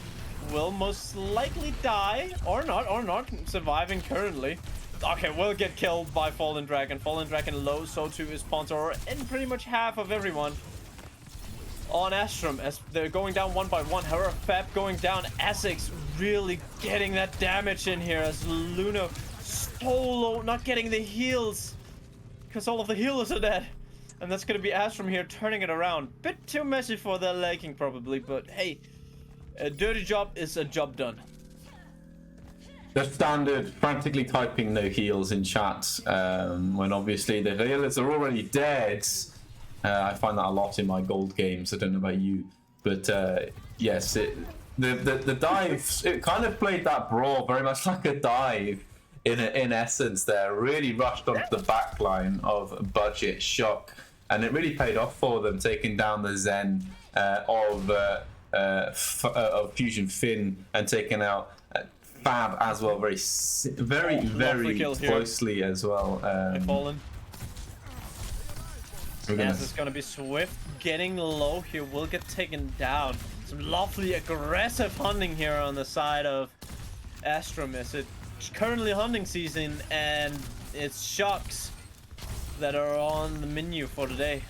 Will most likely die, or not, surviving currently. Okay, will get killed by Fallen Dragon. Fallen Dragon low, so too is Sponsor, and pretty much half of everyone on Astrum as they're going down one by one. However, Fab going down, Essex really getting that damage in here as Luna solo not getting the heals because all of the healers are dead. And that's gonna be Astrum here turning it around. Bit too messy for their liking probably, but hey. A dirty job is a job done. the standard frantically typing no heals in chat when obviously the healers are already dead. I find that a lot in my gold games. I don't know about you, but yes, the dive, it kind of played that brawl very much like a dive in essence. There really rushed onto the back line of Budget Shock, and it really paid off for them, taking down the Zen of Fusion Finn and taking out Fab as well, very closely as well. Fallen. We're gonna... Yes, it's gonna be Swift getting low here, will get taken down. Some lovely aggressive hunting here on the side of Astrum. It's currently hunting season, and it's Shocks that are on the menu for today.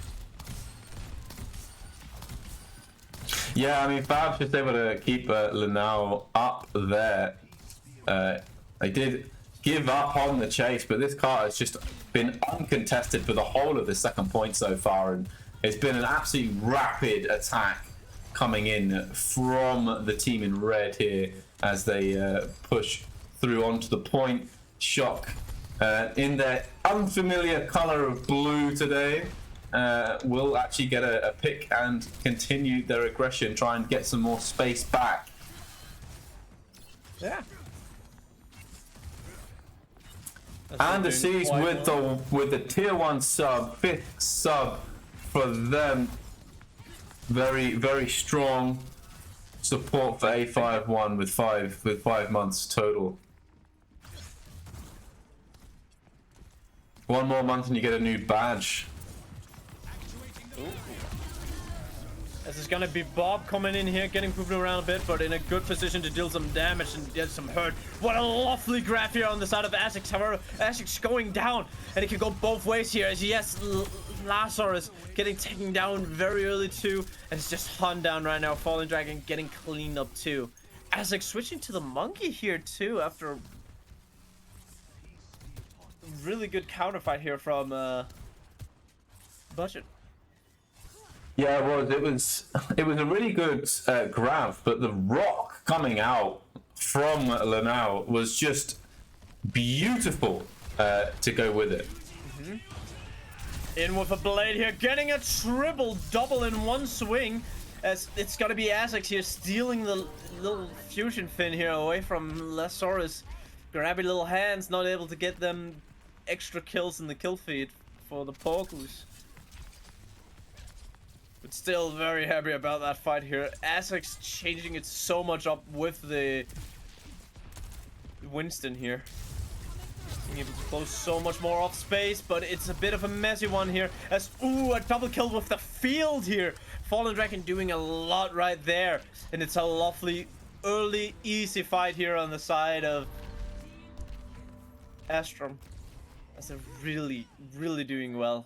Yeah, I mean, Fab's just able to keep Lanao up there. They did give up on the chase, but this car has just been uncontested for the whole of the second point so far, and it's been an absolutely rapid attack coming in from the team in red here as they push through onto the point. Shock in their unfamiliar color of blue today will actually get a pick and continue their aggression, try and get some more space back. Yeah. And the C's with the tier 1 sub, 5th sub for them. Very strong support for A51 with five months total. 1 more month and you get a new badge. Ooh. This is gonna be Bob coming in here, getting moved around a bit, but in a good position to deal some damage and get some hurt. What a lovely grab here on the side of Azix. However, Azix going down, and it can go both ways here. As yes, Lazarus getting taken down very early too, and it's just hunned down right now. Fallen Dragon getting cleaned up too. Azix switching to the monkey here too after a really good counterfight here from Budget. Yeah, it was a really good grab, but the rock coming out from Lanao was just beautiful to go with it. Mm-hmm. In with a blade here, getting a triple double in one swing, as it's gonna be Azix here stealing the little fusion fin here away from Lazarus. Grabby little hands, not able to get them extra kills in the kill feed for the Porgus. But still very happy about that fight here. Azix changing it so much up with the Winston here. Being able to close so much more off space, but it's a bit of a messy one here. As, ooh, a double kill with the field here. Fallen Dragon doing a lot right there. And it's a lovely, early, easy fight here on the side of Astrum. As they're really, really doing well.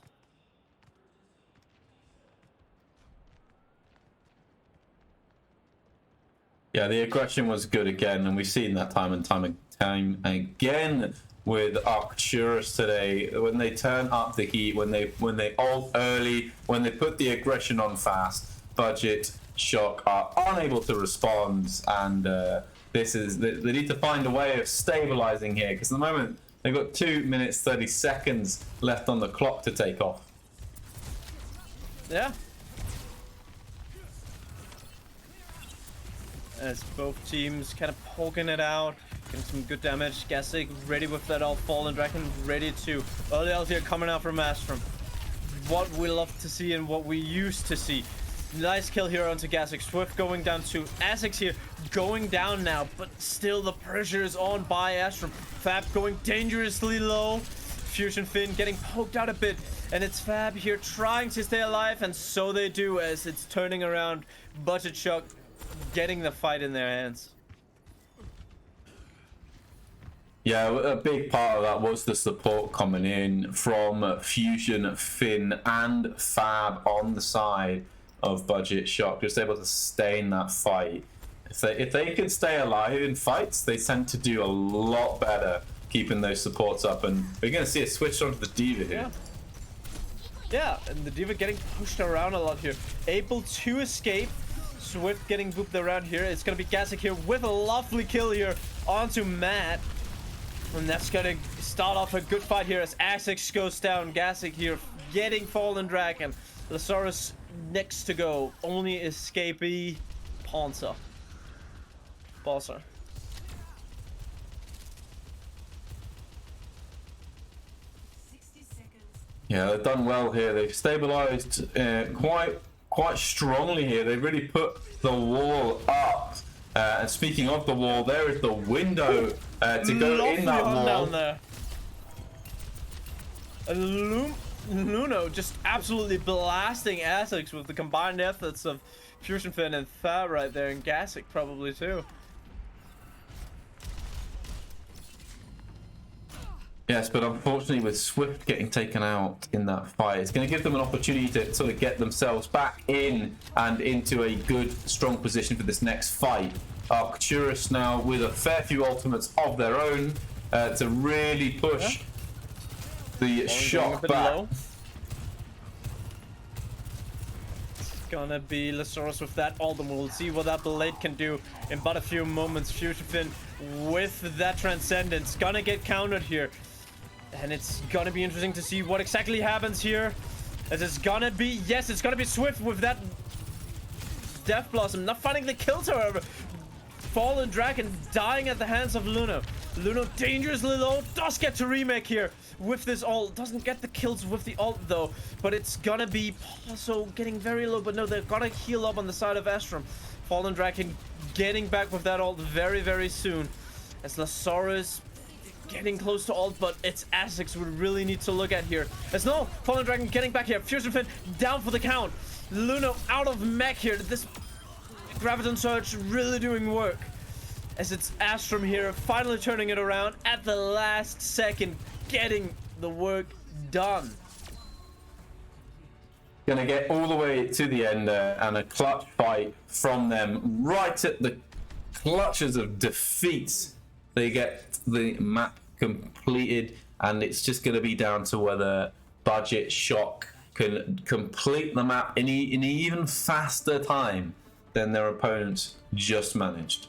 Yeah, the aggression was good again, and we've seen that time and time again with Arcturus today. When they turn up the heat, when they ult early, when they put the aggression on fast, Budget Shock are unable to respond, and they need to find a way of stabilizing here, because at the moment they've got 2 minutes 30 seconds left on the clock to take off. Yeah. As both teams kind of poking it out, getting some good damage. Gassig ready with that all Fallen Dragon, ready to early out here coming out from Astrum. What we love to see and what we used to see. Nice kill here onto Gassig. Swift going down to Azix here, going down now, but still the pressure is on by Astrum. Fab going dangerously low. Fusion Fin getting poked out a bit, and it's Fab here trying to stay alive, and so they do as it's turning around. Budget Shock getting the fight in their hands. Yeah, a big part of that was the support coming in from Fusion, Finn, and Fab on the side of Budget Shock, just able to stay in that fight. If they can stay alive in fights, they tend to do a lot better keeping those supports up, and we're going to see a switch onto the D.Va here. Yeah, and the D.Va getting pushed around a lot here. Able to escape. Swift getting booped around here. It's gonna be Gassic here with a lovely kill here onto Matt. And that's gonna start off a good fight here as Asics goes down. Gassic here getting Fallen Dragon. Lazarus next to go. Only escapee Ponza. Bosser. Yeah, they've done well here. They've stabilized quite strongly here. They really put the wall up. And speaking of the wall, there is the window to go in that wall. Down there. And Luno just absolutely blasting Asics with the combined efforts of Fusion Fin and Fab right there, and Gassic probably too. Yes, but unfortunately with Swift getting taken out in that fight, it's going to give them an opportunity to sort of get themselves back in and into a good, strong position for this next fight. Arcturus now with a fair few ultimates of their own to really push the shock back. Low. It's gonna be Lazarus with that ultimate. We'll see what that blade can do in but a few moments. Fusion Fin with that Transcendence gonna get countered here. And it's gonna be interesting to see what exactly happens here. As it's gonna be, yes, it's gonna be Swift with that Death Blossom. Not finding the kills, however. Fallen Dragon dying at the hands of Luno. Luno dangerously low, does get to remake here with this ult. Doesn't get the kills with the ult though, but it's gonna be also getting very low, but no, they're gonna heal up on the side of Astrum. Fallen Dragon getting back with that ult very, very soon. As Lazarus getting close to ult, but it's Asics we really need to look at here. As no, Fallen Dragon getting back here. Fusion Fin down for the count. Luno out of mech here. This Graviton Surge really doing work. As it's Astrum here, finally turning it around at the last second, getting the work done. Gonna get all the way to the end and a clutch fight from them right at the clutches of defeat. They get the map completed, and it's just gonna be down to whether Budget Shock can complete the map in an even faster time than their opponents just managed.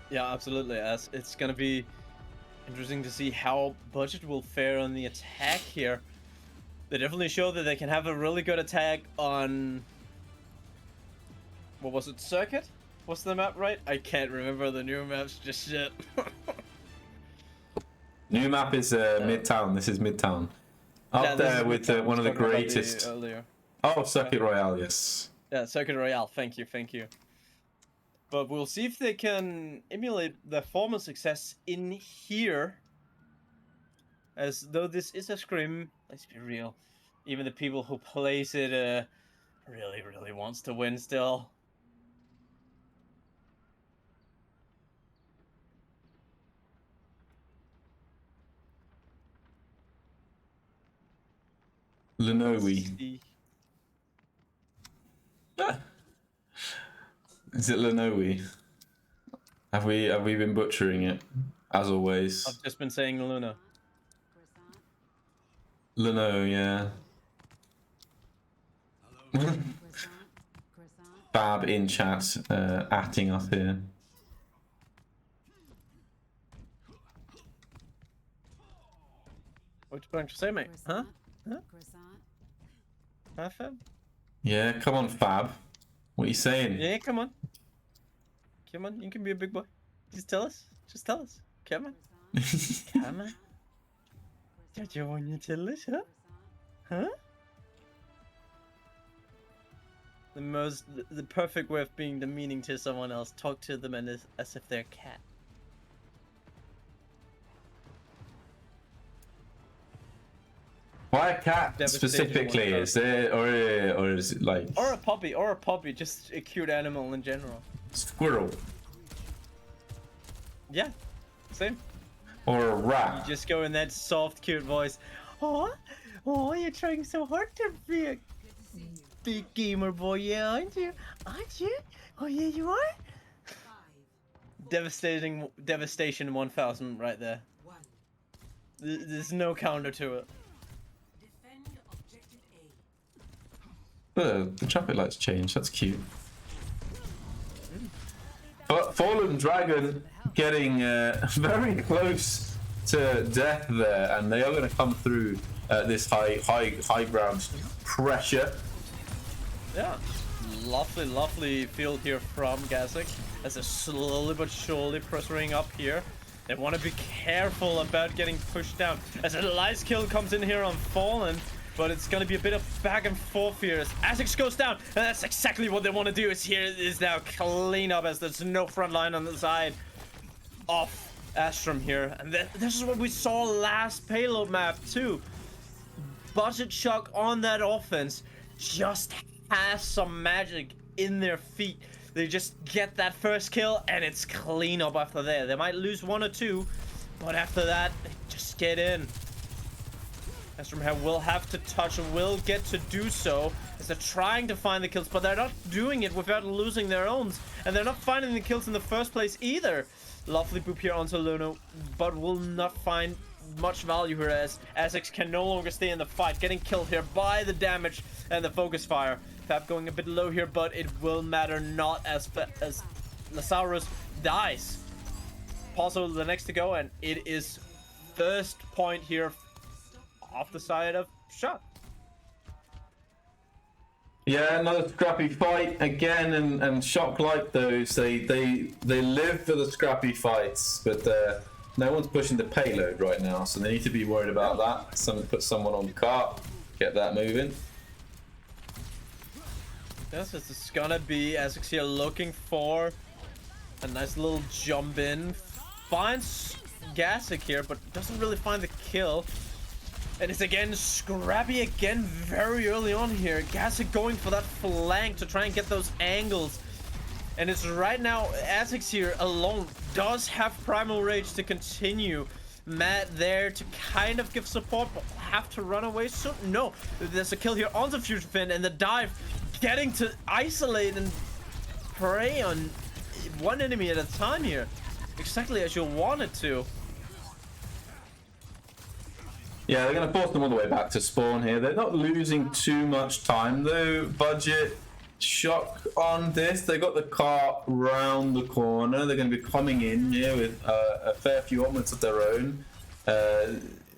Yeah, absolutely. As it's gonna be interesting to see how Budget will fare on the attack here. They definitely show that they can have a really good attack on, what was it, Circuit? What's the map, right? I can't remember the new maps just yet. New map is Midtown. This is Midtown. Up Yeah, there with one of the greatest. Earlier. Oh, Circuit Royale, yes. Yeah, Circuit Royale. Thank you, thank you. But we'll see if they can emulate the former success in here. As though this is a scrim, let's be real. Even the people who plays it really, really wants to win still. Lenoe. Is it Lenoe? Have we been butchering it as always? I've just been saying Luna. Lenoe, yeah. Fab in chat, atting us here. What you trying to say, mate? Huh? Huh? Huh, Fab? Yeah, come on, Fab. What are you saying? Yeah, come on. Come on, you can be a big boy. Just tell us. Just tell us. Come on. Come on. Don't you want to tell us, huh? Huh? The perfect way of being demeaning to someone else. Talk to them as if they're a cat. Why a cat specifically? Is there, or is it like? Or a puppy, just a cute animal in general. Squirrel. Yeah, same. Or a rat. You just go in that soft, cute voice. Oh, you're trying so hard to be a big gamer boy, yeah, aren't you? Aren't you? Oh yeah, you are. Devastation 1000 right there. There's no counter to it. The traffic lights changed. That's cute. But Fallen Dragon getting very close to death there, and they are going to come through this high ground pressure. Yeah, lovely field here from Gazik as they're slowly but surely pressuring up here. They want to be careful about getting pushed down as a nice kill comes in here on Fallen, but it's going to be a bit of back and forth here as Azix goes down, and that's exactly what they want to do. Is here is now clean up as there's no front line on the side of Astrum here, and this is what we saw last payload map too. Budget Shock on that offense just has some magic in their feet. They just get that first kill and it's clean up after there. They might lose 1 or 2, but after that, they just get in. Astrum will have to touch and will get to do so as they're trying to find the kills, but they're not doing it without losing their own. And they're not finding the kills in the first place either. Lovely boop here onto Luno, but will not find much value here as Azix can no longer stay in the fight, getting killed here by the damage and the focus fire. Fab going a bit low here, but it will matter not as Lazarus dies. Also the next to go, and it is first point here off the side of Shot. Yeah, another scrappy fight again, and Shock like those. They live for the scrappy fights, but no one's pushing the payload right now, so they need to be worried about that. Put someone on the cart, get that moving. Yes, it's gonna be Azix here looking for a nice little jump in. Finds Gazik here, but doesn't really find the kill. And it's again scrappy again very early on here. Gazik going for that flank to try and get those angles. And it's right now Azix here alone does have Primal Rage to continue. Matt there to kind of give support, but have to run away soon. No, there's a kill here onto Fusion Fin, and the dive getting to isolate and prey on one enemy at a time here, exactly as you wanted to. Yeah, they're going to force them all the way back to spawn here. They're not losing too much time though. Budget Shock on this. They got the cart round the corner. They're going to be coming in here with a fair few onwards of their own.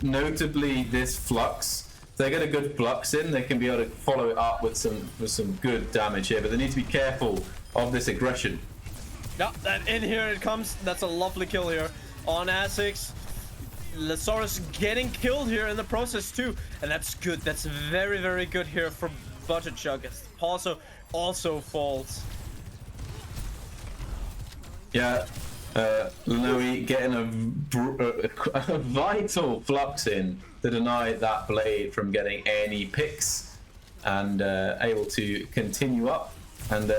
Notably this Flux. If they get a good Flux in, they can be able to follow it up with some good damage here, but they need to be careful of this aggression. Yeah, and in here it comes. That's a lovely kill here on Azix. Lazarus getting killed here in the process too, and that's good. That's very, very good here for Budget Shock. Also falls. Yeah, Lanoe getting a vital Flux in to deny that blade from getting any picks, and able to continue up and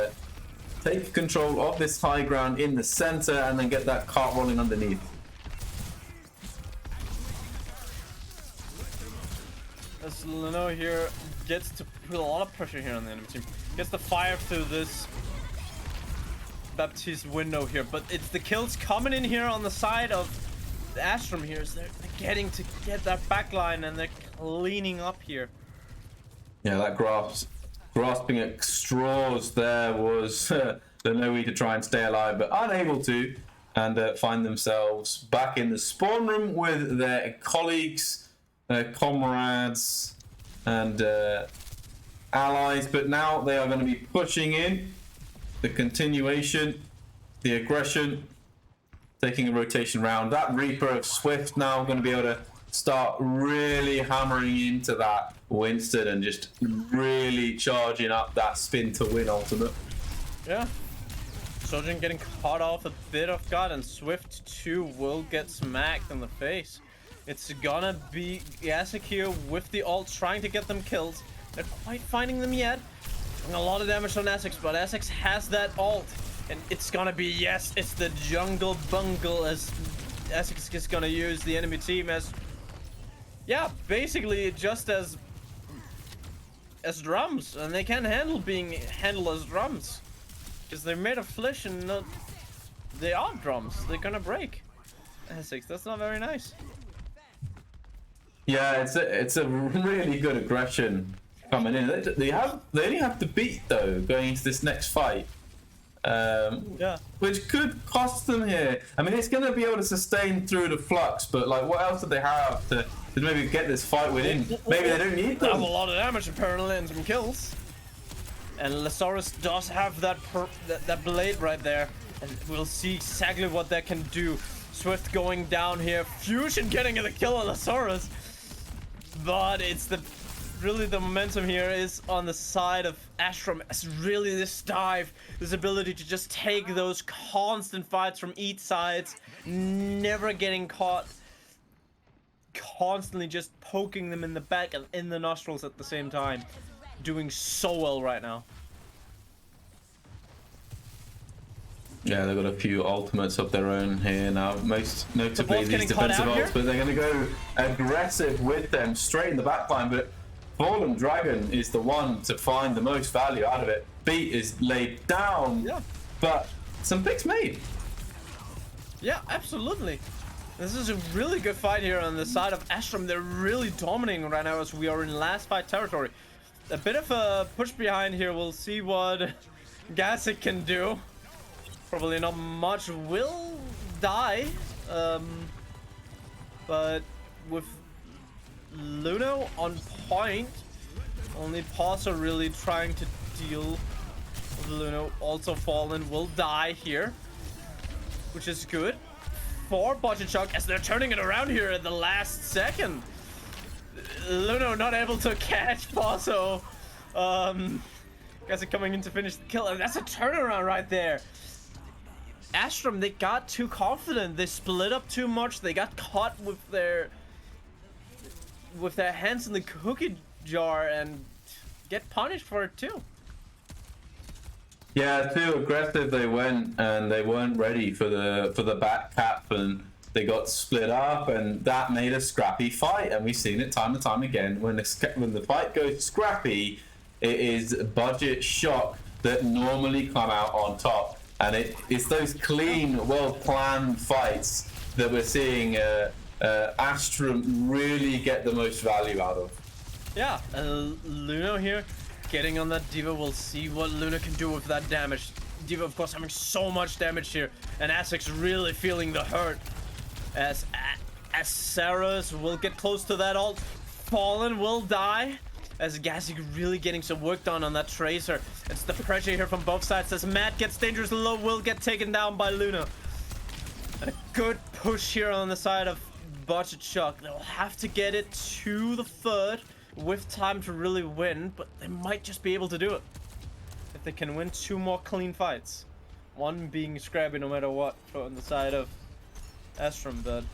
take control of this high ground in the center, and then get that cart rolling underneath. As Lanoe here gets to put a lot of pressure here on the enemy team, gets the fire through this Baptiste window here, but it's the kills coming in here on the side of the Astrum here, so they're getting to get that back line, and they're cleaning up here. Yeah, that grasping at straws there was Lanoe to try and stay alive, but unable to, and find themselves back in the spawn room with their colleagues, comrades, and allies. But now they are going to be pushing in the continuation, the aggression, taking a rotation round. That Reaper of Swift now going to be able to start really hammering into that Winston and just really charging up that spin to win ultimate. Yeah. Sojourn getting caught off a bit off guard, and Swift too will get smacked in the face. It's gonna be Gazik here with the ult trying to get them killed. They're quite finding them yet. Doing a lot of damage on Essex, but Essex has that ult. And it's gonna be, yes, it's the jungle bungle as Essex is gonna use the enemy team as, yeah, basically just as drums. And they can handle being handled as drums. Because they're made of flesh and not, they are drums. They're gonna break. Essex, that's not very nice. Yeah, it's a really good aggression coming in. They only have to beat though going into this next fight. Yeah. Which could cost them here. I mean, it's going to be able to sustain through the flux, but like, what else do they have to maybe get this fight within? Maybe they don't need They have them. a lot of damage apparently and some kills. And Lazarus does have that blade right there, and we'll see exactly what that can do. Swift going down here, Fusion getting the kill on Lazarus, but it's really the momentum here is on the side of Astrum. It's really this dive, this ability to just take those constant fights from each sides, never getting caught, constantly just poking them in the back and in the nostrils at the same time. Doing so well right now. Yeah, they've got a few ultimates of their own here now. Most notably these defensive ults, but they're going to go aggressive with them straight in the backline. But Fallen Dragon is the one to find the most value out of it. Beat is laid down, but some picks made. Yeah, absolutely. This is a really good fight here on the side of Astrum. They're really dominating right now as we are in last fight territory. A bit of a push behind here. We'll see what Gassic can do. Probably not much. Will die. But with Luno on point, only Pasa really trying to deal with Luno. Also Fallen will die here, which is good for Budget Shock as they're turning it around here at the last second. Luno not able to catch Paso. Guys are coming in to finish the kill, and that's a turnaround right there. Astrum, they got too confident. They split up too much. They got caught with their hands in the cookie jar and get punished for it too. Yeah, too aggressive they went, and they weren't ready for the back cap, and they got split up, and that made a scrappy fight. And we've seen it time and time again. When the fight goes scrappy, it is Budget Shock that normally come out on top. And it's those clean, well-planned fights that we're seeing Astrum really get the most value out of. Yeah, Luno here getting on that D.Va. We'll see what Luna can do with that damage. D.Va, of course, having so much damage here, and Asek's really feeling the hurt. As Saras will get close to that ult. Fallen will die. As Gassic really getting some work done on that Tracer. It's the pressure here from both sides as Matt gets dangerously low, will get taken down by Luna. And a good push here on the side of Budget Shock. They'll have to get it to the third with time to really win, but they might just be able to do it. If they can win 2 more clean fights. One being scrappy no matter what on the side of Astrum, but...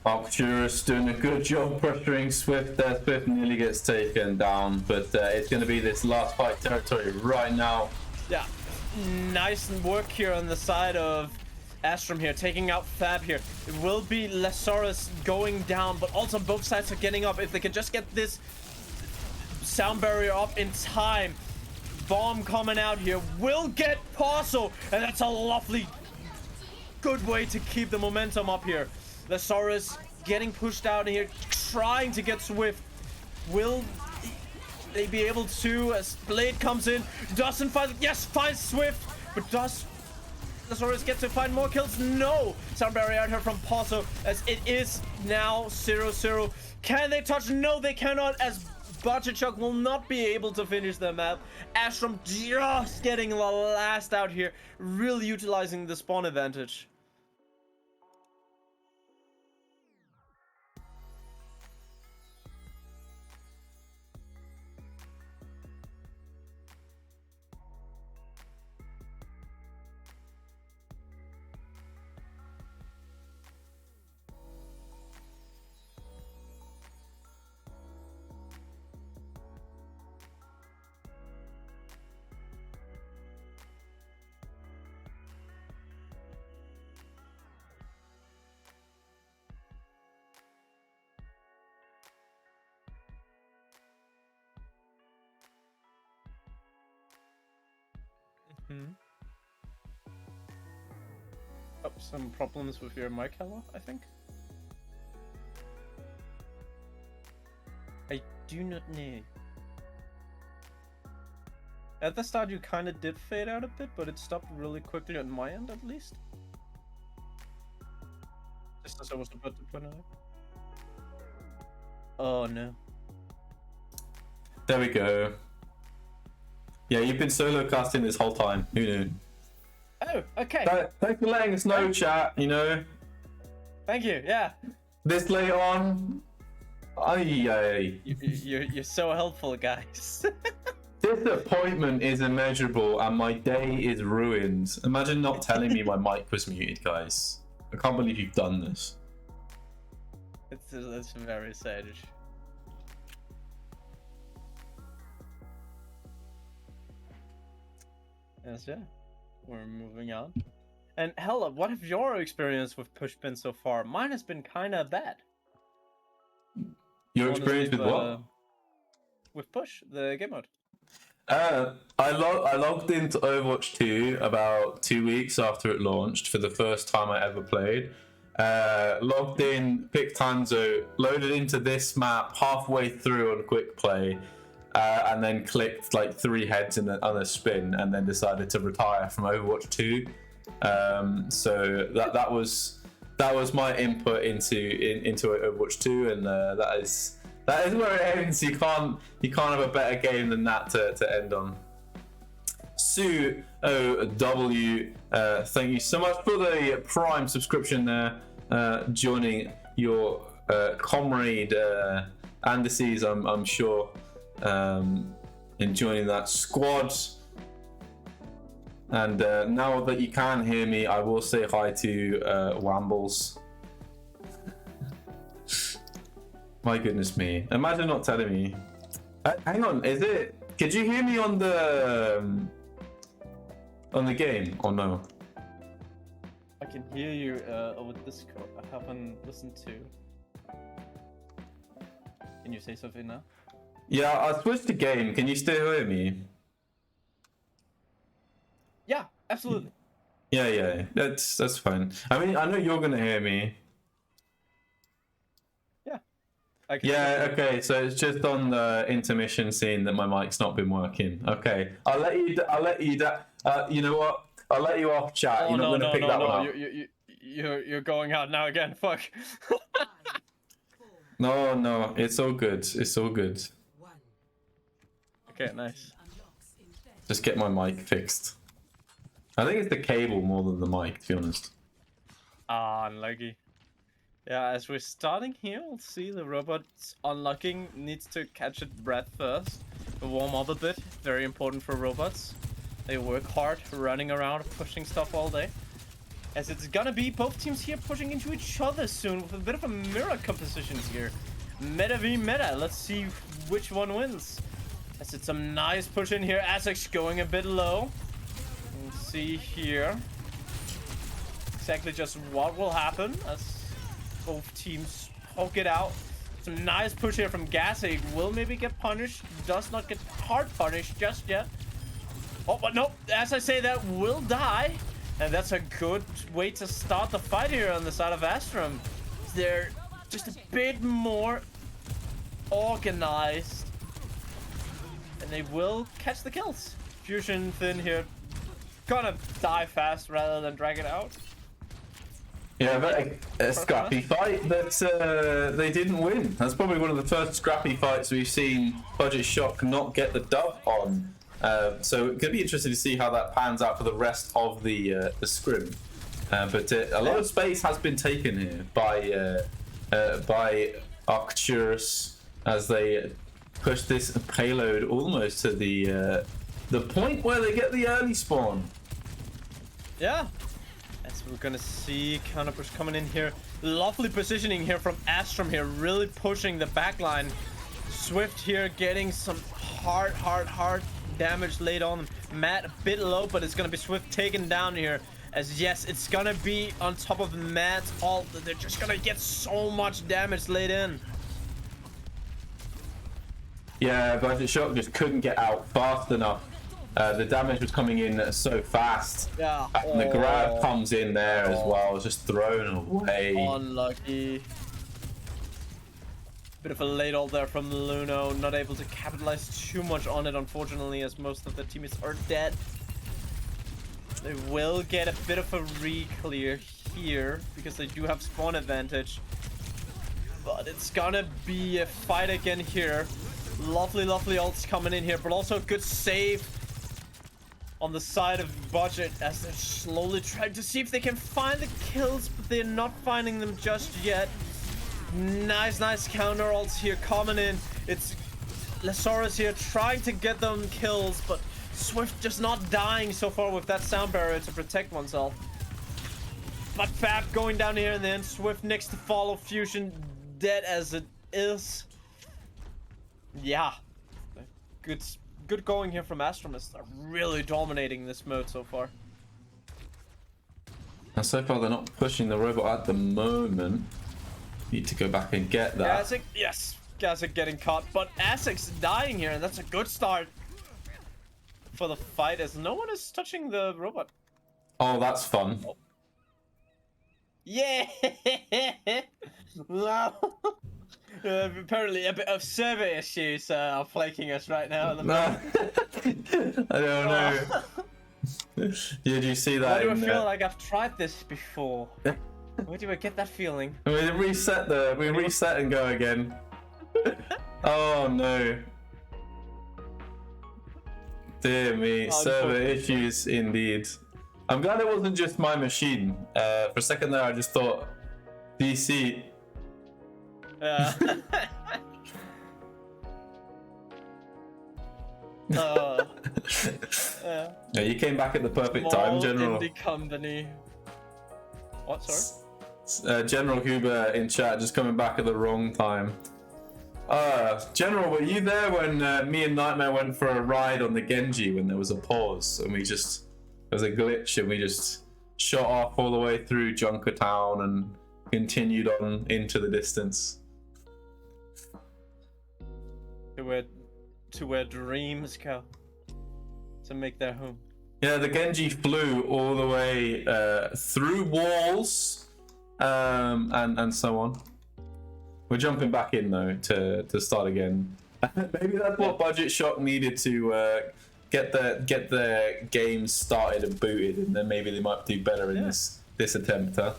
Arcturus doing a good job pressuring Swift there. Swift nearly gets taken down, but it's going to be this last fight territory right now. Yeah, nice work here on the side of Astrum here, taking out Fab here. It will be Lazarus going down, but also both sides are getting up. If they can just get this sound barrier up in time. Bomb coming out here will get Paso, and that's a lovely, good way to keep the momentum up here. Lazarus getting pushed out here, trying to get Swift. Will they be able to, as Blade comes in, doesn't find, yes, finds Swift, but does Lazarus get to find more kills? No! Sound barrier out here from Paso, as it is now 0-0. Can they touch? No, they cannot, as Budget Shock will not be able to finish the map. Astrum just getting the last out here, really utilizing the spawn advantage. Oh, some problems with your mic, hello, I think. do not know. At the start, you kind of did fade out a bit, but it stopped really quickly on my end, at least. Just as I was about to put it out. Oh no. There we go. Yeah, you've been solo casting this whole time. Who knew? Oh, okay. Thanks for letting us know, chat. You know. Thank you. Yeah. This late on. You're so helpful, guys. Disappointment is immeasurable, and my day is ruined. Imagine not telling me my mic was muted, guys. I can't believe you've done this. It's very sad. Yes, yeah. We're moving on. And Hella, what have your experience with push been so far? Mine has been kind of bad. Your experience with what? With push, the game mode. I logged into Overwatch 2 about 2 weeks after it launched for the first time I ever played. Logged in, picked Hanzo, loaded into this map halfway through on quick play, and then clicked like 3 heads on a spin, and then decided to retire from Overwatch 2. So that was my input into Overwatch 2, and that is where it ends. You can't have a better game than that to end on. Sue OW, thank you so much for the Prime subscription there, joining your comrade Andices, I'm sure, in joining that squad. And now that you can hear me, I will say hi to Wambles. My goodness me. Imagine not telling me. Hang on, could you hear me on the game or no? I can hear you over Discord. I haven't listened to. Can you say something now? Yeah, I switched to game. Can you still hear me? Yeah, absolutely. Yeah. That's fine. I mean, I know you're gonna hear me. Yeah, okay, so it's just on the intermission scene that my mic's not been working. Okay, I'll let you you know what? I'll let you off, chat. Oh, You're not gonna pick that one up. You're going out now again. Fuck. No, it's all good. It's all good. Okay, nice. Just get my mic fixed. I think it's the cable more than the mic, to be honest. Ah, unlucky. Yeah, as we're starting here, we'll see the robot's unlocking. Needs to catch its breath first. Warm up a bit. Very important for robots. They work hard, running around, pushing stuff all day. As it's gonna be both teams here pushing into each other soon with a bit of a mirror composition here. Meta v meta. Let's see which one wins. As it's some nice push in here. Azek's going a bit low. We'll see here exactly just what will happen as both teams poke it out. Some nice push here from Gasig. Will maybe get punished. Does not get hard punished just yet. Oh, but nope. As I say, that will die. And that's a good way to start the fight here on the side of Astrum. They're just a bit more organized. And they will catch the kills. Fusion Thin here. Gonna die fast rather than drag it out. Yeah, but a scrappy fight that they didn't win. That's probably one of the first scrappy fights we've seen Budget Shock not get the dub on. So it's going to be interesting to see how that pans out for the rest of the scrim. But a lot of space has been taken here by Arcturus as they push this payload almost to the point where they get the early spawn. Yeah. As we're gonna see counter push coming in here. Lovely positioning here from Astrum here, really pushing the backline. Swift here getting some hard damage laid on him. Matt a bit low, but it's gonna be Swift taken down here. As yes, it's gonna be on top of Matt's ult. They're just gonna get so much damage laid in. Yeah, Budget Shock just couldn't get out fast enough. The damage was coming in so fast. Yeah. And the grab comes in there as well, just thrown away. Unlucky. Bit of a late ult there from Luno, not able to capitalize too much on it, unfortunately, as most of the teammates are dead. They will get a bit of a re-clear here, because they do have spawn advantage. But it's gonna be a fight again here. Lovely, lovely ults coming in here, but also a good save on the side of Budget as they're slowly trying to see if they can find the kills, but they're not finding them just yet. Nice, nice counter ults here coming in. It's Lazarus here trying to get them kills, but Swift just not dying so far with that sound barrier to protect oneself. But Fab going down here, and then Swift next to follow. Fusion dead as it is. Yeah, good going here from Astrum. They're really dominating this mode so far. And so far they're not pushing the robot at the moment. Need to go back and get that. Gazik, yes, Gazik getting caught, but Azek's dying here, and that's a good start for the fight as no one is touching the robot. Oh, that's fun. Oh. Yeah! Wow. Apparently a bit of server issues are plaguing us right now at the moment. I don't know. Did you see that? Why do I feel like I've tried this before? Where do I get that feeling? We reset and go again. Oh no. Dear me, server issues indeed. I'm glad it wasn't just my machine. For a second there I just thought DC. Yeah. Yeah, you came back at the perfect time, General. Indie company. What, sorry? General Huber in chat just coming back at the wrong time. General, were you there when me and Nightmare went for a ride on the Genji when there was a pause and there was a glitch and we just shot off all the way through Junkertown and continued on into the distance? To where dreams go. To make their home. Yeah, the Genji flew all the way through walls and so on. We're jumping back in though to start again. Maybe that's what Budget Shock needed to get the game started and booted, and then maybe they might do better in this attempt, huh?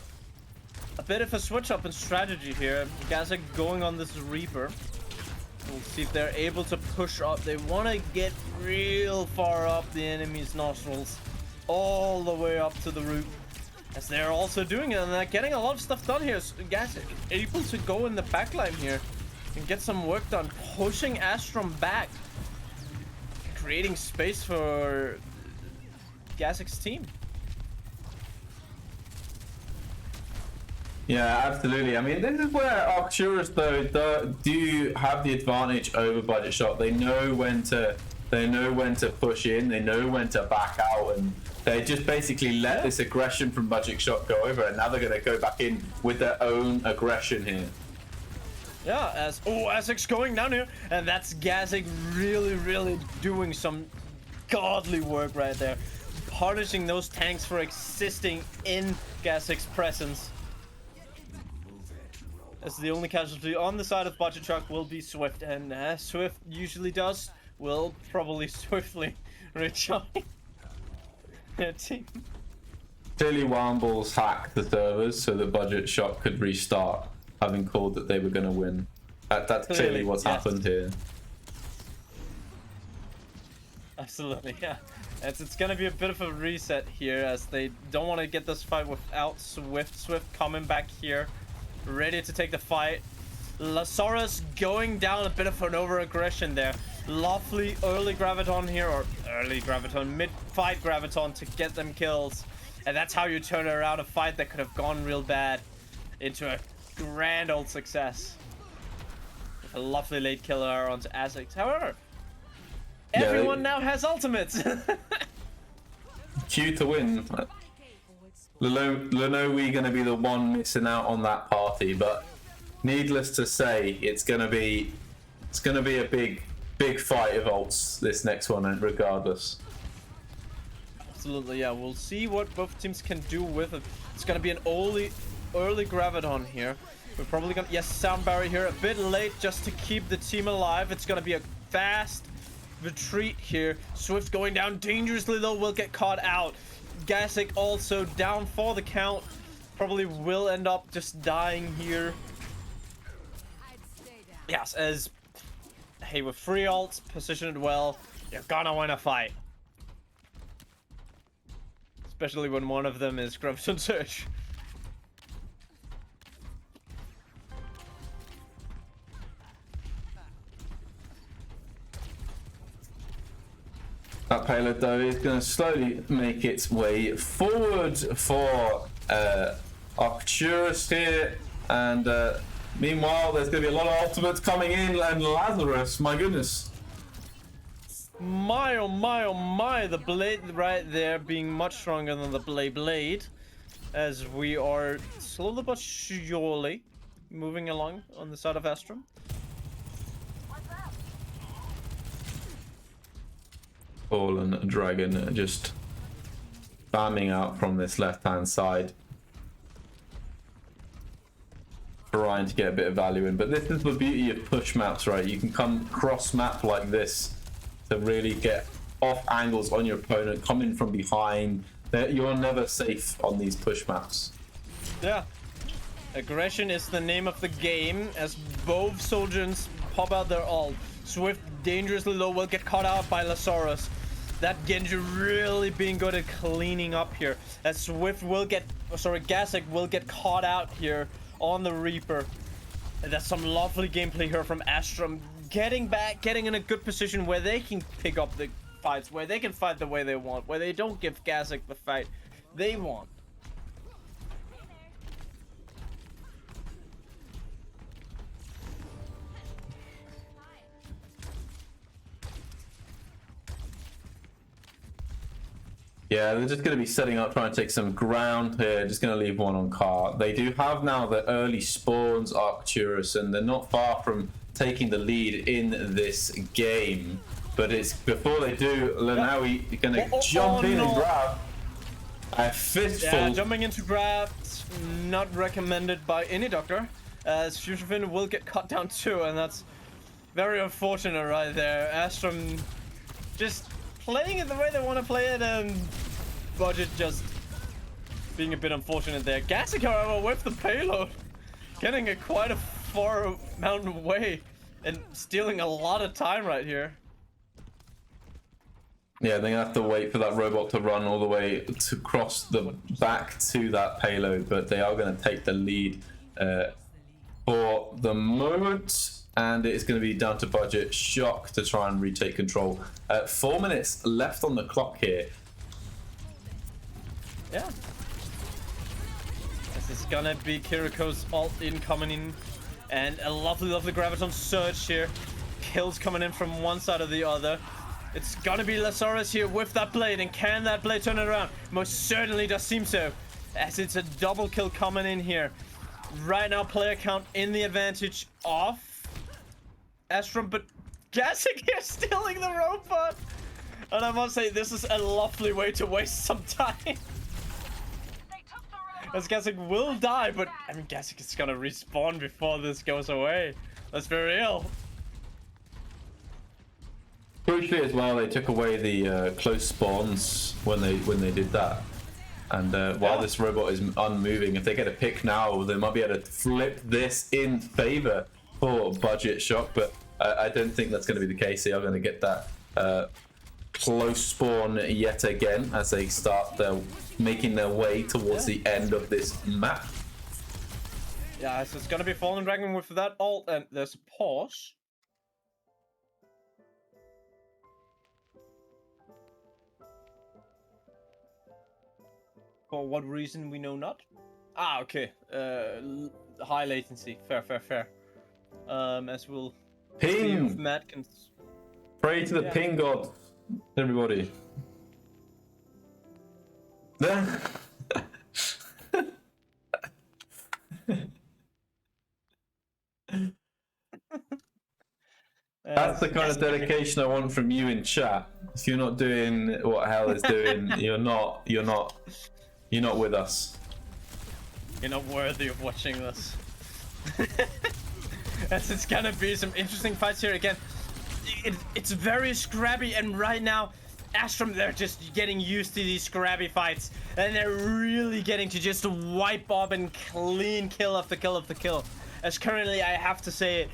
A bit of a switch up in strategy here. Gazik going on this Reaper. We'll see if they're able to push up. They want to get real far up the enemy's nostrils, all the way up to the roof, as they're also doing it, and they're getting a lot of stuff done here. So Gazik able to go in the backline here and get some work done, pushing Astrum back, creating space for Gazik's team. Yeah, absolutely. I mean, this is where Arcturus though do have the advantage over Budget Shot. They know when to push in, they know when to back out, and they just basically let this aggression from Budget Shot go over, and now they're going to go back in with their own aggression here. Yeah, as Azek's going down here, and that's Gazik really doing some godly work right there, punishing those tanks for existing in Gazik's presence. As the only casualty on the side of Budget Truck will be Swift, and as Swift usually does, will probably swiftly rejoin their team. Clearly Wombles hacked the servers so that Budget Shock could restart, having called that they were going to win. That's clearly what's happened here. Absolutely, yeah. It's going to be a bit of a reset here, as they don't want to get this fight without Swift. Swift coming back here, ready to take the fight. Lazarus going down, a bit of an over-aggression there. Lovely early Graviton here, or early Graviton, mid-fight Graviton to get them kills. And that's how you turn around a fight that could have gone real bad into a grand old success. With a lovely late killer onto Azek. However, everyone now has ultimates. Q to win. Lenowi going to be the one missing out on that party, but needless to say, it's going to be a big fight of ults this next one, regardless. Absolutely, yeah. We'll see what both teams can do with it. It's going to be an early Graviton here. We're probably gonna, yes, sound barrier here a bit late just to keep the team alive. It's gonna be a fast retreat here. Swift going down dangerously though, will get caught out. Gasic also down for the count. Probably will end up just dying here. Yes, as hey, with free ults positioned well, you're gonna win a fight. Especially when one of them is Crimson Surge. That payload though is going to slowly make its way forward for Arcturus here, and meanwhile there's going to be a lot of ultimates coming in, and Lazarus, my goodness. My oh my oh my, the blade right there being much stronger than the blade, as we are slowly but surely moving along on the side of Astrum. Fallen Dragon just spamming out from this left-hand side, trying to get a bit of value in. But this is the beauty of push maps, right? You can come cross map like this to really get off angles on your opponent, come in from behind. You're never safe on these push maps. Yeah, aggression is the name of the game, as both soldiers pop out their ult. Swift dangerously low will get caught out by Lazarus. That Genji really being good at cleaning up here, as Swift will get, Gasic will get caught out here on the Reaper. And that's some lovely gameplay here from Astrum, getting back, getting in a good position where they can pick up the fights, where they can fight the way they want, where they don't give Gasic the fight they want. Yeah, they're just going to be setting up, trying to take some ground here. Just going to leave one on car. They do have now the early spawns, Arcturus, and they're not far from taking the lead in this game. But it's before they do, Lenawi going to jump in and grab a fistful. Yeah, jumping into grabs, not recommended by any doctor, as Futurefin will get cut down too, and that's very unfortunate right there. Astrum just playing it the way they want to play it, and Budget just being a bit unfortunate there. Gasic, however, with the payload, getting it quite a far mountain away and stealing a lot of time right here. Yeah, they're gonna have to wait for that robot to run all the way to cross the back to that payload, but they are gonna take the lead for the moment. And it's going to be down to Budget Shock to try and retake control. 4 minutes left on the clock here. Yeah. This is going to be Kiriko's ult incoming in. And a lovely, lovely Graviton Surge here. Kills coming in from one side or the other. It's going to be Lazarus here with that blade. And can that blade turn it around? Most certainly does seem so, as it's a double kill coming in here. Right now, player count in the advantage of Astrum, but Gasic here stealing the robot. And I must say, this is a lovely way to waste some time. As Gasic will die, but I mean, Gasic is gonna respawn before this goes away. Let's be real. Crucially as well, they took away the close spawns when they did that. And while this robot is unmoving, if they get a pick now, they might be able to flip this in favor for Budget Shock, but I don't think that's going to be the case. They are going to get that close spawn yet again as they start making their way towards the end of this map. Yeah, so it's going to be Fallen Dragon with that ult, and there's a pause. For what reason, we know not. Ah, okay. High latency. Fair. As we'll see if Matt can pray to the ping god, everybody. That's the kind of dedication I want from you in chat. If you're not doing what Hell is doing, you're not with us. You're not worthy of watching this. As it's gonna be some interesting fights here again. It's very scrappy, and right now, Astrum, they're just getting used to these scrappy fights, and they're really getting to just wipe up and clean kill after kill after kill. As currently, I have to say,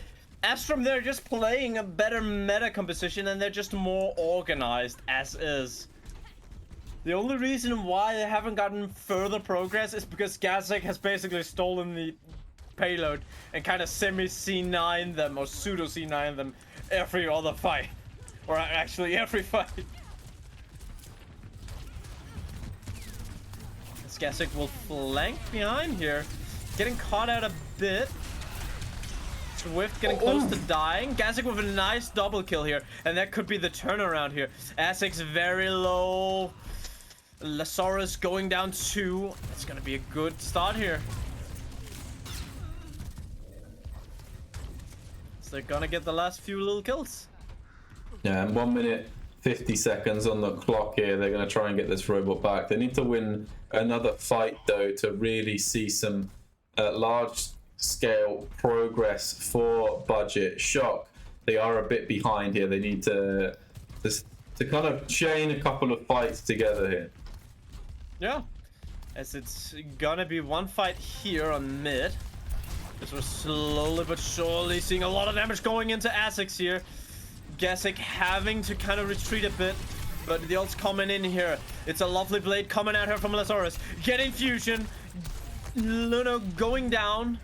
Astrum, they're just playing a better meta composition, and they're just more organized as is. The only reason why they haven't gotten further progress is because Gazek has basically stolen the payload and kind of semi-C9 them, or pseudo-C9 them, every other fight. Or actually every fight. Gazek will flank behind here. Getting caught out a bit. Swift getting close to dying. Gazek with a nice double kill here. And that could be the turnaround here. Azek's very low. Lazarus going down 2. It's gonna be a good start here. So they're gonna get the last few little kills. Yeah, and 1 minute 50 seconds on the clock here. They're going to try and get this robot back. They need to win another fight, though, to really see some large-scale progress for Budget. Shock, they are a bit behind here. They need to kind of chain a couple of fights together here. Yeah, as it's gonna be one fight here on mid. As we're slowly but surely seeing a lot of damage going into Azek's here. Gazek having to kind of retreat a bit, but the ult's coming in here. It's a lovely blade coming at her from Lazarus. Getting fusion. Luno going down.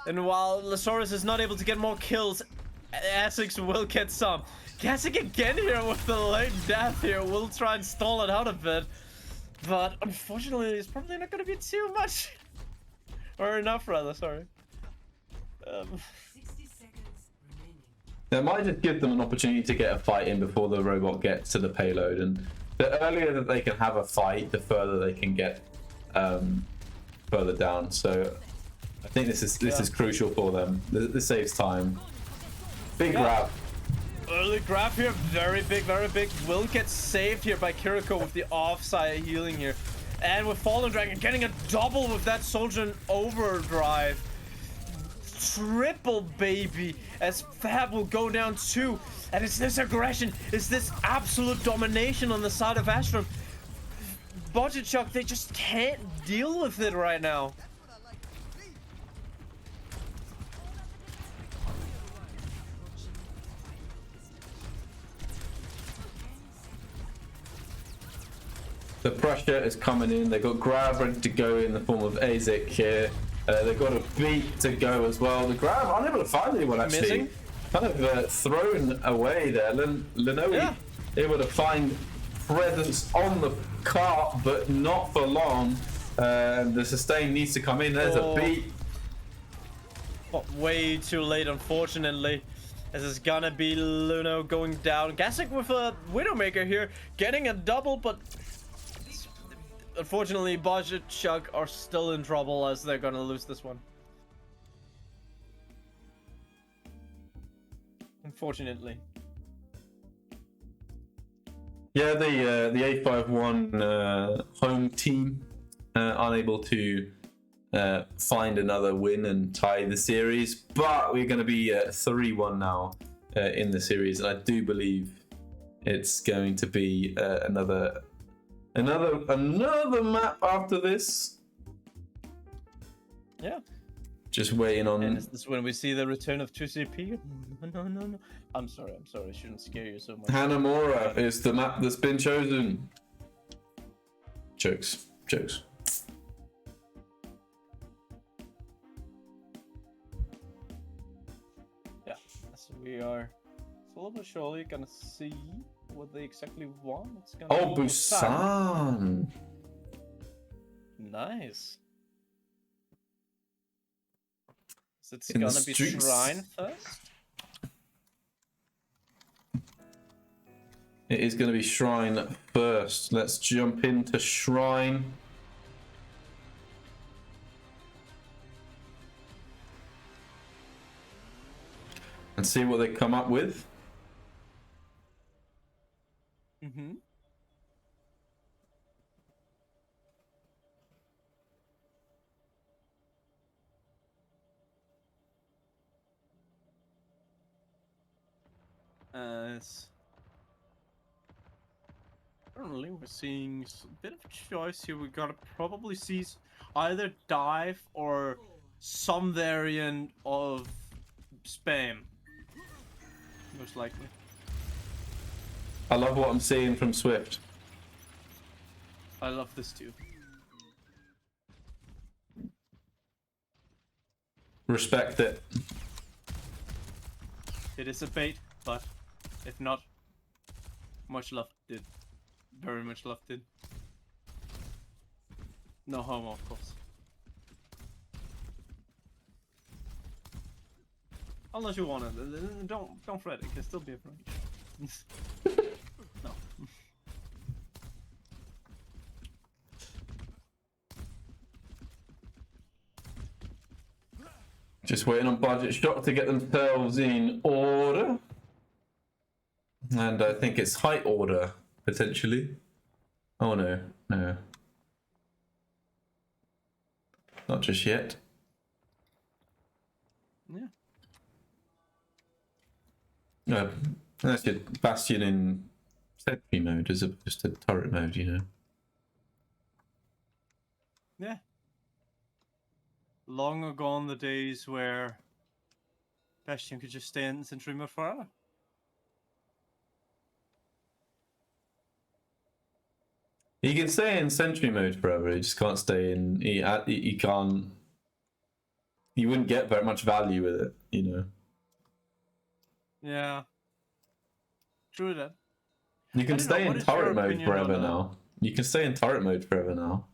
And while Lazarus is not able to get more kills, Azek's will get some. Gazek again here with the late death here. We'll try and stall it out a bit. But unfortunately, it's probably not going to be too much. Or enough, rather, sorry. 60 seconds remaining. That might just give them an opportunity to get a fight in before the robot gets to the payload. And the earlier that they can have a fight, the further they can get further down. So I think this is crucial for them. This saves time. Big grab. Early grab here, very big, very big. Will get saved here by Kiriko with the offside healing here. And with Fallen Dragon getting a double with that soldier in overdrive. Triple, baby, as Fab will go down 2. And it's this aggression, it's this absolute domination on the side of Astrum. Budget Chuck, they just can't deal with it right now. The pressure is coming in. They've got grab ready to go in the form of Azek here. They've got a beat to go as well. The grab, unable to find anyone actually. Missing. Kind of thrown away there. Lenoe able to find presence on the cart, but not for long. The sustain needs to come in. There's a beat. Oh, way too late, unfortunately. As it's gonna be Luno going down. Gazek with a Widowmaker here, getting a double, but unfortunately, Budget Chuck are still in trouble as they're gonna lose this one. Unfortunately. Yeah, the A51 home team unable to find another win and tie the series, but we're going to be 3-1 now in the series, and I do believe it's going to be another map after this. Yeah. Just waiting on. And is this when we see the return of 2CP? No. I'm sorry. I shouldn't scare you so much. Hanamura is the map that's been chosen. Jokes. Yeah, so we are slowly but surely gonna see what they exactly want. It's gonna be Busan. Nice. So it's In the gonna be streets. Shrine first. It is going to be Shrine first. Let's jump into Shrine. And see what they come up with. Mm-hmm. Currently, we're seeing a bit of choice here. We gotta probably see either dive or some variant of spam. Most likely. I love what I'm seeing from Swift. I love this too. Respect it. It is a bait, but if not, much love did. Very much love did. No homo, of course. Unless you want it, don't fret. It can still be a breach. No. Just waiting on Budget Shock to get themselves in order. And I think it's height order, potentially. Oh no, no. Not just yet. Yeah. No, that's it. Bastion in sentry mode as opposed to turret mode, you know. Yeah. Long are gone the days where Bastion could just stay in sentry mode forever. He can stay in sentry mode forever. He just can't stay in. He can't. You wouldn't get very much value with it, you know. Yeah. True that. You can stay in turret mode opinion forever on, now. You can stay in turret mode forever now,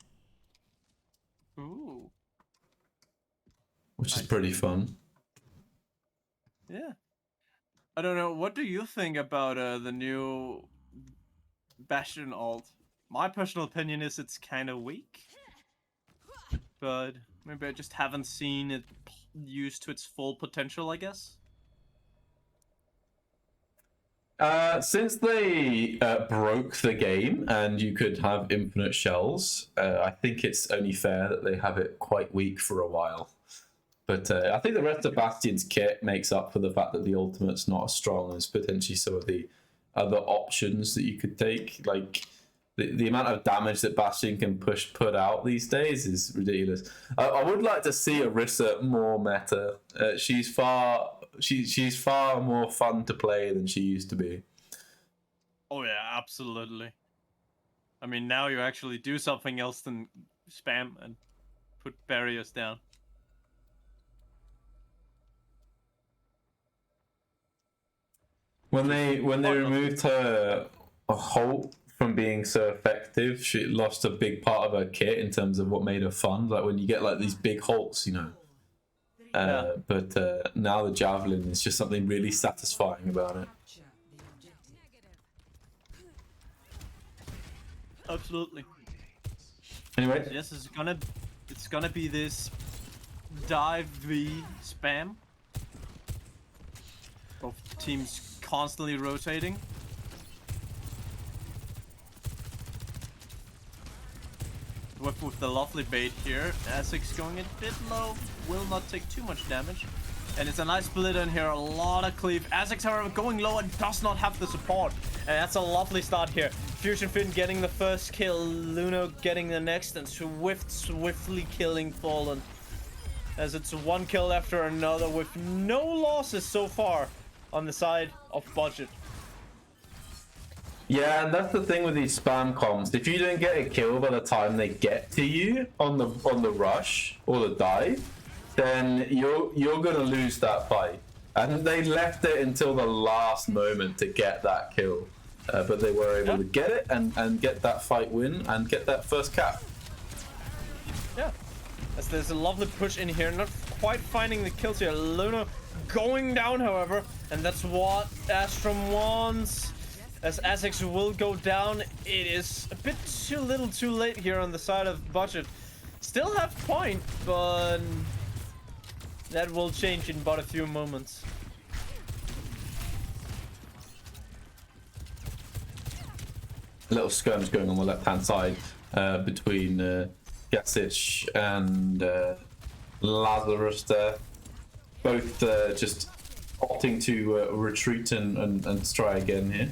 Ooh. which is pretty fun. Yeah. I don't know. What do you think about the new Bastion ult? My personal opinion is it's kind of weak. But maybe I just haven't seen it used to its full potential, I guess. Since they broke the game and you could have infinite shells, I think it's only fair that they have it quite weak for a while. But I think the rest of Bastion's kit makes up for the fact that the ultimate's not as strong as potentially some of the other options that you could take. Like the amount of damage that Bastion can put out these days is ridiculous. I would like to see Orisa more meta. She's far more fun to play than she used to be. Oh yeah, absolutely. I mean, now you actually do something else than spam and put barriers down. When they removed her halt from being so effective, she lost a big part of her kit in terms of what made her fun. Like when you get like these big halts, you know. Yeah. But now the javelin is just something really satisfying about it. Absolutely. Anyway, Yes, it's gonna be this dive v spam. Both teams constantly rotating. With the lovely bait here, Essex going a bit low, will not take too much damage. And it's a nice split in here, a lot of cleave. Essex, however, going low and does not have the support. And that's a lovely start here. Fusion Fin getting the first kill, Luno getting the next, and swiftly killing Fallen. As it's one kill after another with no losses so far on the side of Budget. yeah, and that's the thing with these spam comps. If you don't get a kill by the time they get to you on the rush or the dive, then you're gonna lose that fight. And they left it until the last moment to get that kill, but they were able to get it and get that fight win and get that first cap. Yeah, as there's a lovely push in here, not quite finding the kills here. Luna going down, however, and that's what Astrum wants. As Essex will go down, it is a bit too little too late here on the side of Budget. Still have point, but that will change in but a few moments. A little skirmish going on the left-hand side between Gasic and Lazarus there. Both just opting to retreat and try again here.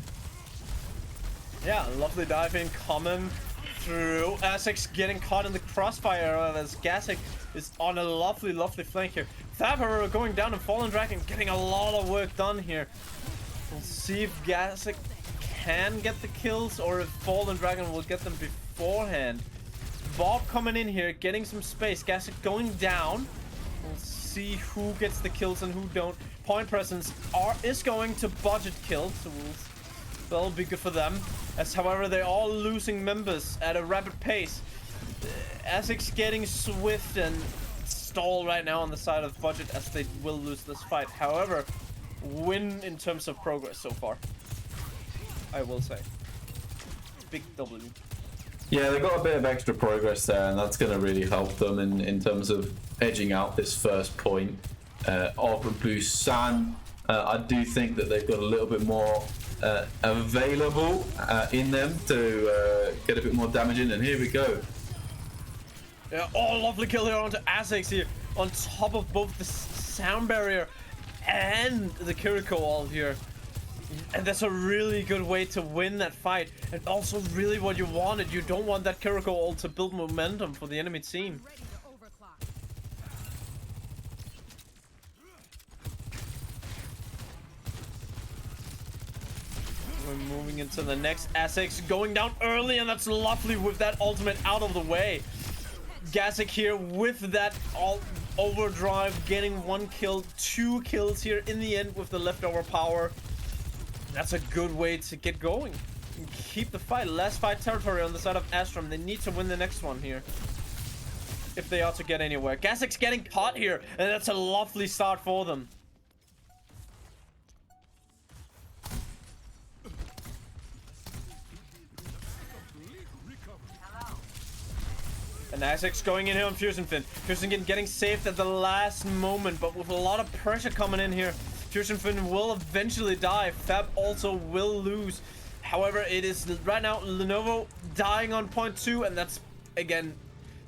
Yeah, lovely dive in coming through. Azek's getting caught in the crossfire as Gasic is on a lovely flank here. Fabber going down and Fallen Dragon getting a lot of work done here. We'll see if Gasic can get the kills or if Fallen Dragon will get them beforehand. Bob coming in here, getting some space. Gasic going down. We'll see who gets the kills and who don't. Point presence is going to budget kill, so that'll be good for them. As however, they're all losing members at a rapid pace. Azek's getting swift and stall right now on the side of budget as they will lose this fight. However, win in terms of progress so far, I will say. Big W. Yeah, they got a bit of extra progress there, and that's going to really help them in terms of edging out this first point of Busan. I do think that they've got a little bit more available in them to get a bit more damage in, and here we go. Yeah, oh, lovely kill here onto Azek's here, on top of both the sound barrier and the Kiriko all here. And that's a really good way to win that fight, and also really what you wanted. You don't want that Kiriko ult to build momentum for the enemy team. We're moving into the next. Azek's going down early, and that's lovely with that ultimate out of the way. Gasic here with that overdrive, getting 1 kill, 2 kills here in the end with the leftover power. That's a good way to get going and keep the fight. Last fight territory on the side of Astrum. They need to win the next one here if they are to get anywhere. Gasic's getting caught here, and that's a lovely start for them. And Azek's going in here on Fusion Fin. Fusion Fin getting saved at the last moment, but with a lot of pressure coming in here. Fusion Fin will eventually die. Fab also will lose. However, it is right now Lenovo dying on point 2, and that's, again,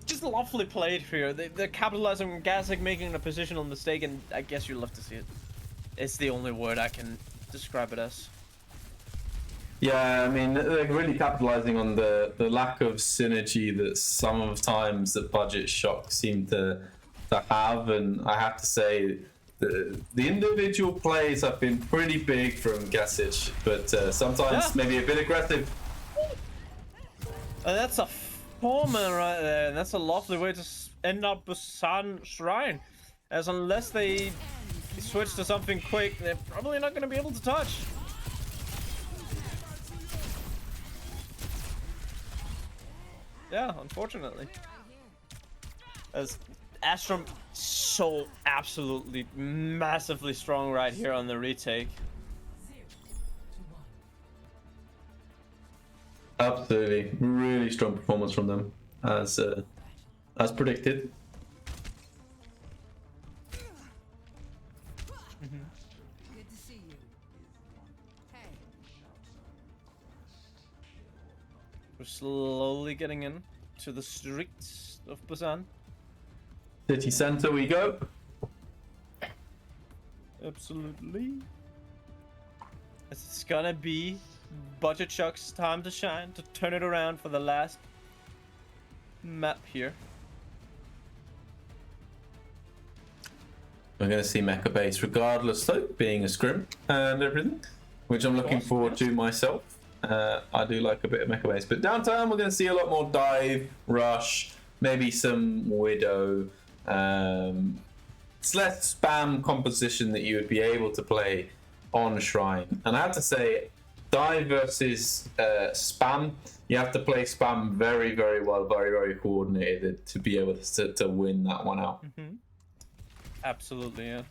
just lovely played here. They're capitalizing on Gasic making a positional mistake, and I guess you love to see it. It's the only word I can describe it as. Yeah, I mean, they're really capitalizing on the lack of synergy that sometimes the budget shocks seem to have, and I have to say the individual plays have been pretty big from Gasic, but sometimes maybe a bit aggressive. That's a foreman right there, and that's a lovely way to end up Busan Shrine, as unless they switch to something quick, they're probably not going to be able to touch. Yeah, unfortunately. As Astrum so absolutely massively strong right here on the retake. Absolutely, really strong performance from them, as predicted. Good to see you. Hey. We're slowly getting in to the streets of Busan. City center we go. Absolutely. It's gonna be Budget Shock's time to shine, to turn it around for the last map here. We're going to see Mecha Base regardless though, being a scrim and everything, which I'm looking forward to myself. I do like a bit of Mecha Base, but downtown we're going to see a lot more dive, rush, maybe some Widow. It's less spam composition that you would be able to play on Shrine. And I have to say, dive versus spam, you have to play spam very, very well, very, very coordinated to be able to win that one out. Mm-hmm. Absolutely, yeah.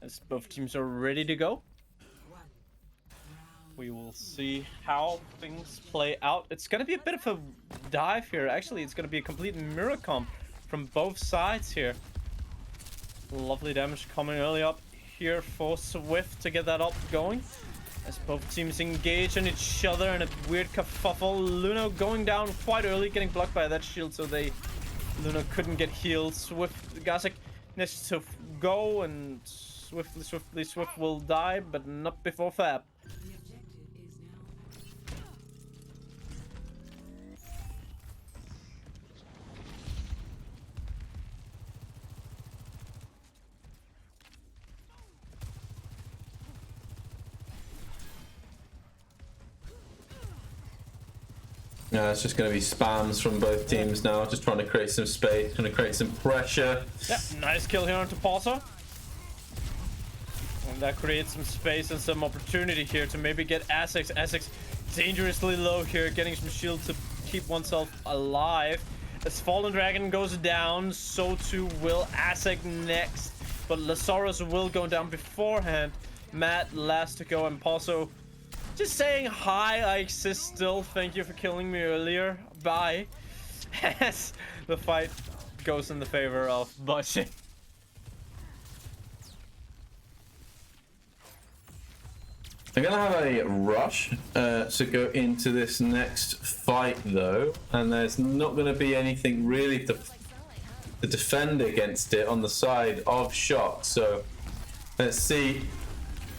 As both teams are ready to go, we will see how things play out. It's going to be a bit of a dive here. Actually, it's going to be a complete mirror comp from both sides here. Lovely damage coming early up here for Swift to get that up going. As both teams engage on each other in a weird kerfuffle. Luno going down quite early, getting blocked by that shield, so Luno couldn't get healed. Gazek needs to go, and Swift will die, but not before Fab. Yeah, it's just going to be spams from both teams now, just trying to create some space, trying to create some pressure. Yeah, nice kill here onto Pulsar. And that creates some space and some opportunity here to maybe get Essex. Essex dangerously low here, getting some shield to keep oneself alive. As Fallen Dragon goes down, so too will Essex next. But Lazarus will go down beforehand. Matt last to go, and Pulsar just saying hi, I exist still. Thank you for killing me earlier. Bye. As the fight goes in the favor of Budget. They're going to have a rush to go into this next fight, though. And there's not going to be anything really to defend against it on the side of Shock. So let's see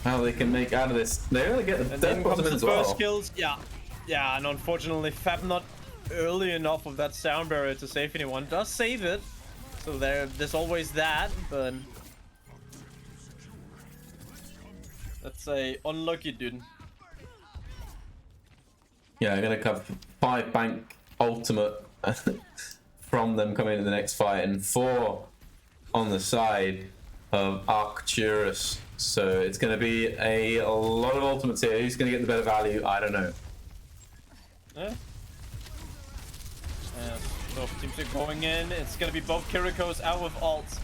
how they can make out of this. They're going to get the death bottom as well. First kills, yeah, and unfortunately Fab not early enough with that sound barrier to save anyone. Does save it, so there's always that, but that's a unlucky dude. Yeah, I'm going to have 5 bank ultimate from them coming into the next fight, and 4 on the side of Arcturus. So it's going to be a lot of ultimates here. Who's going to get the better value? I don't know. Yeah. Both teams are going in. It's going to be both Kirikos out with ults.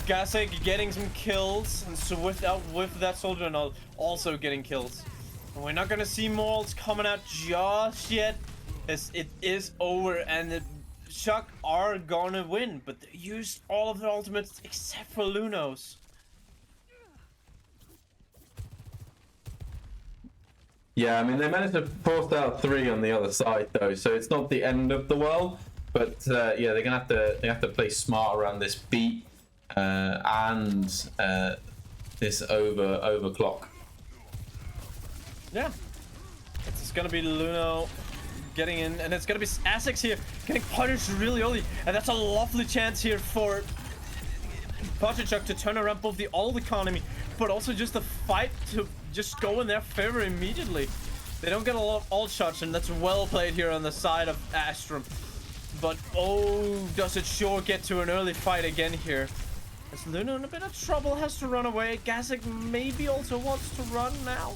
Gazek getting some kills, and Swift out with that soldier and also getting kills. And we're not going to see more ults coming out just yet, as it is over, and the Shock are going to win. But they used all of their ultimates except for Luno's. Yeah, I mean, they managed to force out 3 on the other side, though, so it's not the end of the world. But yeah, they're gonna have to play smart around this beat and this overclock. Yeah, it's gonna be Luno getting in, and it's gonna be Essex here getting punished really early, and that's a lovely chance here for Potachuk to turn around both the ult economy, but also just the fight to just go in their favor immediately. They don't get a lot of ult shots, and that's well played here on the side of Astrum. But oh, does it sure get to an early fight again here. As Luno in a bit of trouble, has to run away. Gazek maybe also wants to run now.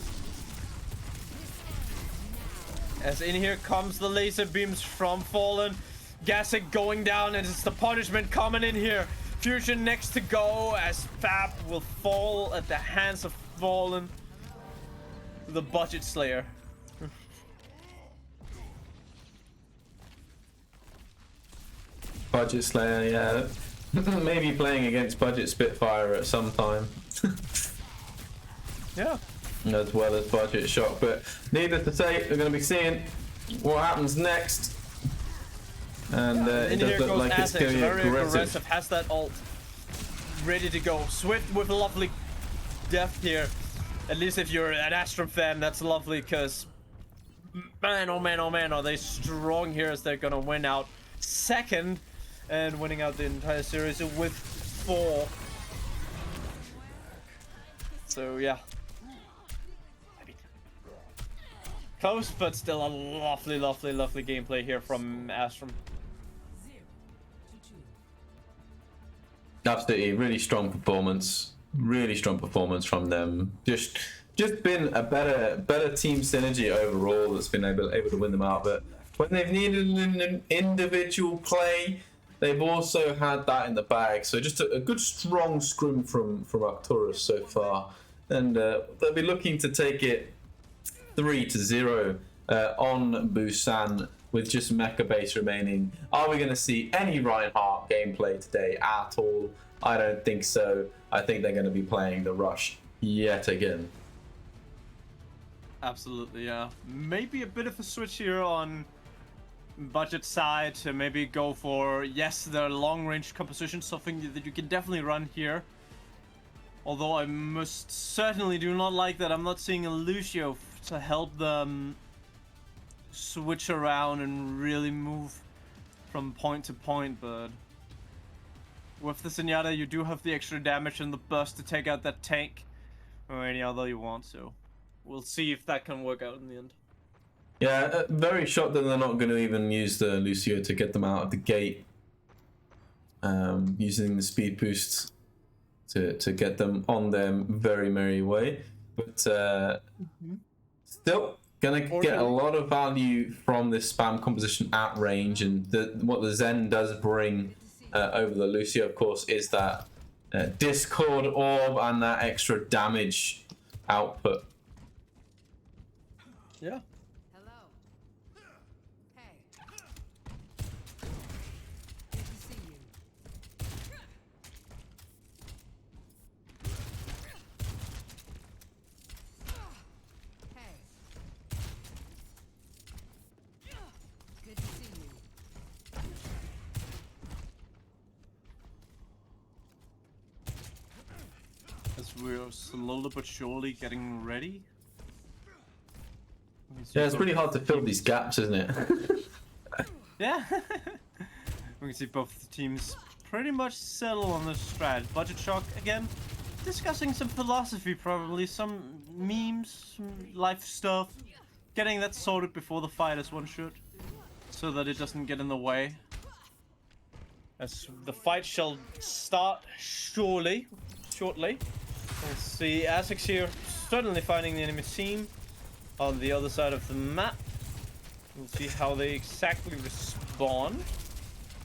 As in here comes the laser beams from Fallen. Gazek going down, and it's the punishment coming in here. Fusion next to go, as Fab will fall at the hands of Fallen, the Budget Slayer. Budget Slayer, yeah. Maybe playing against Budget Spitfire at some time. Yeah. As well as Budget Shock. But needless to say, we're going to be seeing what happens next. And it does look like it's going to be aggressive. Has that ult ready to go. Swift with lovely death here. At least if you're an Astrum fan, that's lovely, because man, oh man, oh man, are they strong here, as they're gonna win out second and winning out the entire series with 4. So yeah, close, but still a lovely, lovely, lovely gameplay here from Astrum. Absolutely, really strong performance. Really strong performance from them. Just been a better team synergy overall that's been able to win them out. But when they've needed an individual play, they've also had that in the bag. So just a good strong scrim from Arcturus so far, and they'll be looking to take it 3-0 on Busan with just Mecha Base remaining. Are we going to see any Reinhardt gameplay today at all? I don't think so. I think they're going to be playing the Rush yet again. Absolutely, yeah. Maybe a bit of a switch here on budget side to maybe go for, yes, the long-range composition, something that you can definitely run here. Although I most certainly do not like that I'm not seeing a Lucio to help them switch around and really move from point to point, but with the Zenyatta you do have the extra damage and the burst to take out that tank or any other you want, so we'll see if that can work out in the end. Yeah, very shocked that they're not going to even use the Lucio to get them out of the gate. Using the speed boost to get them on their very merry way. But still going to get a lot of value from this spam composition at range. And what the Zen does bring over the Lucio, of course, is that Discord Orb and that extra damage output. Yeah. Hello. Hey. Good to see you. Hey. Good to see you. As we're slowly but surely getting ready. Yeah, it's pretty hard to fill these gaps, isn't it? Yeah. We can see both the teams pretty much settle on this strat. Budget Shock again, discussing some philosophy, probably some memes, some life stuff, getting that sorted before the fight as one should, so that it doesn't get in the way. As the fight shall start shortly. Let's see, Azix here, certainly finding the enemy team on the other side of the map. We'll see how they exactly respond.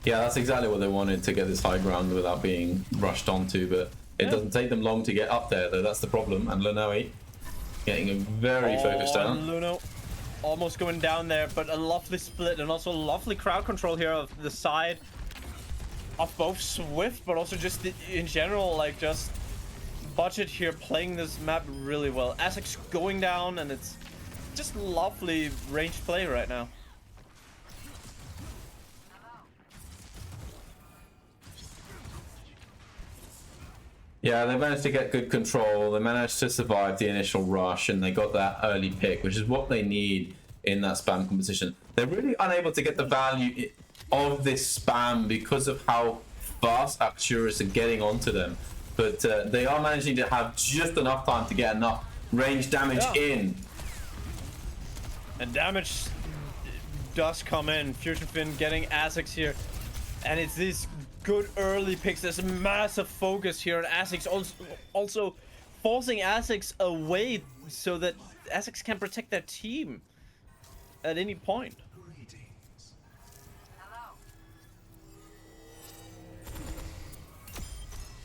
Yeah, that's exactly what they wanted, to get this high ground without being rushed onto, but it doesn't take them long to get up there, though. That's the problem. And Lenoe getting a very focused down. Luno almost going down there, but a lovely split and also lovely crowd control here of the side of both Swift, but also just in general, like just Budget here playing this map really well. Azix going down, and it's just lovely ranged play right now. Yeah, they managed to get good control. They managed to survive the initial rush, and they got that early pick, which is what they need in that spam composition. They're really unable to get the value of this spam because of how fast Arcturus are getting onto them. But they are managing to have just enough time to get enough range damage in. And damage does come in. Fusion Fin getting Azix here. And it's these good early picks. There's a massive focus here on Azix. Also forcing Azix away so that Azix can protect their team at any point.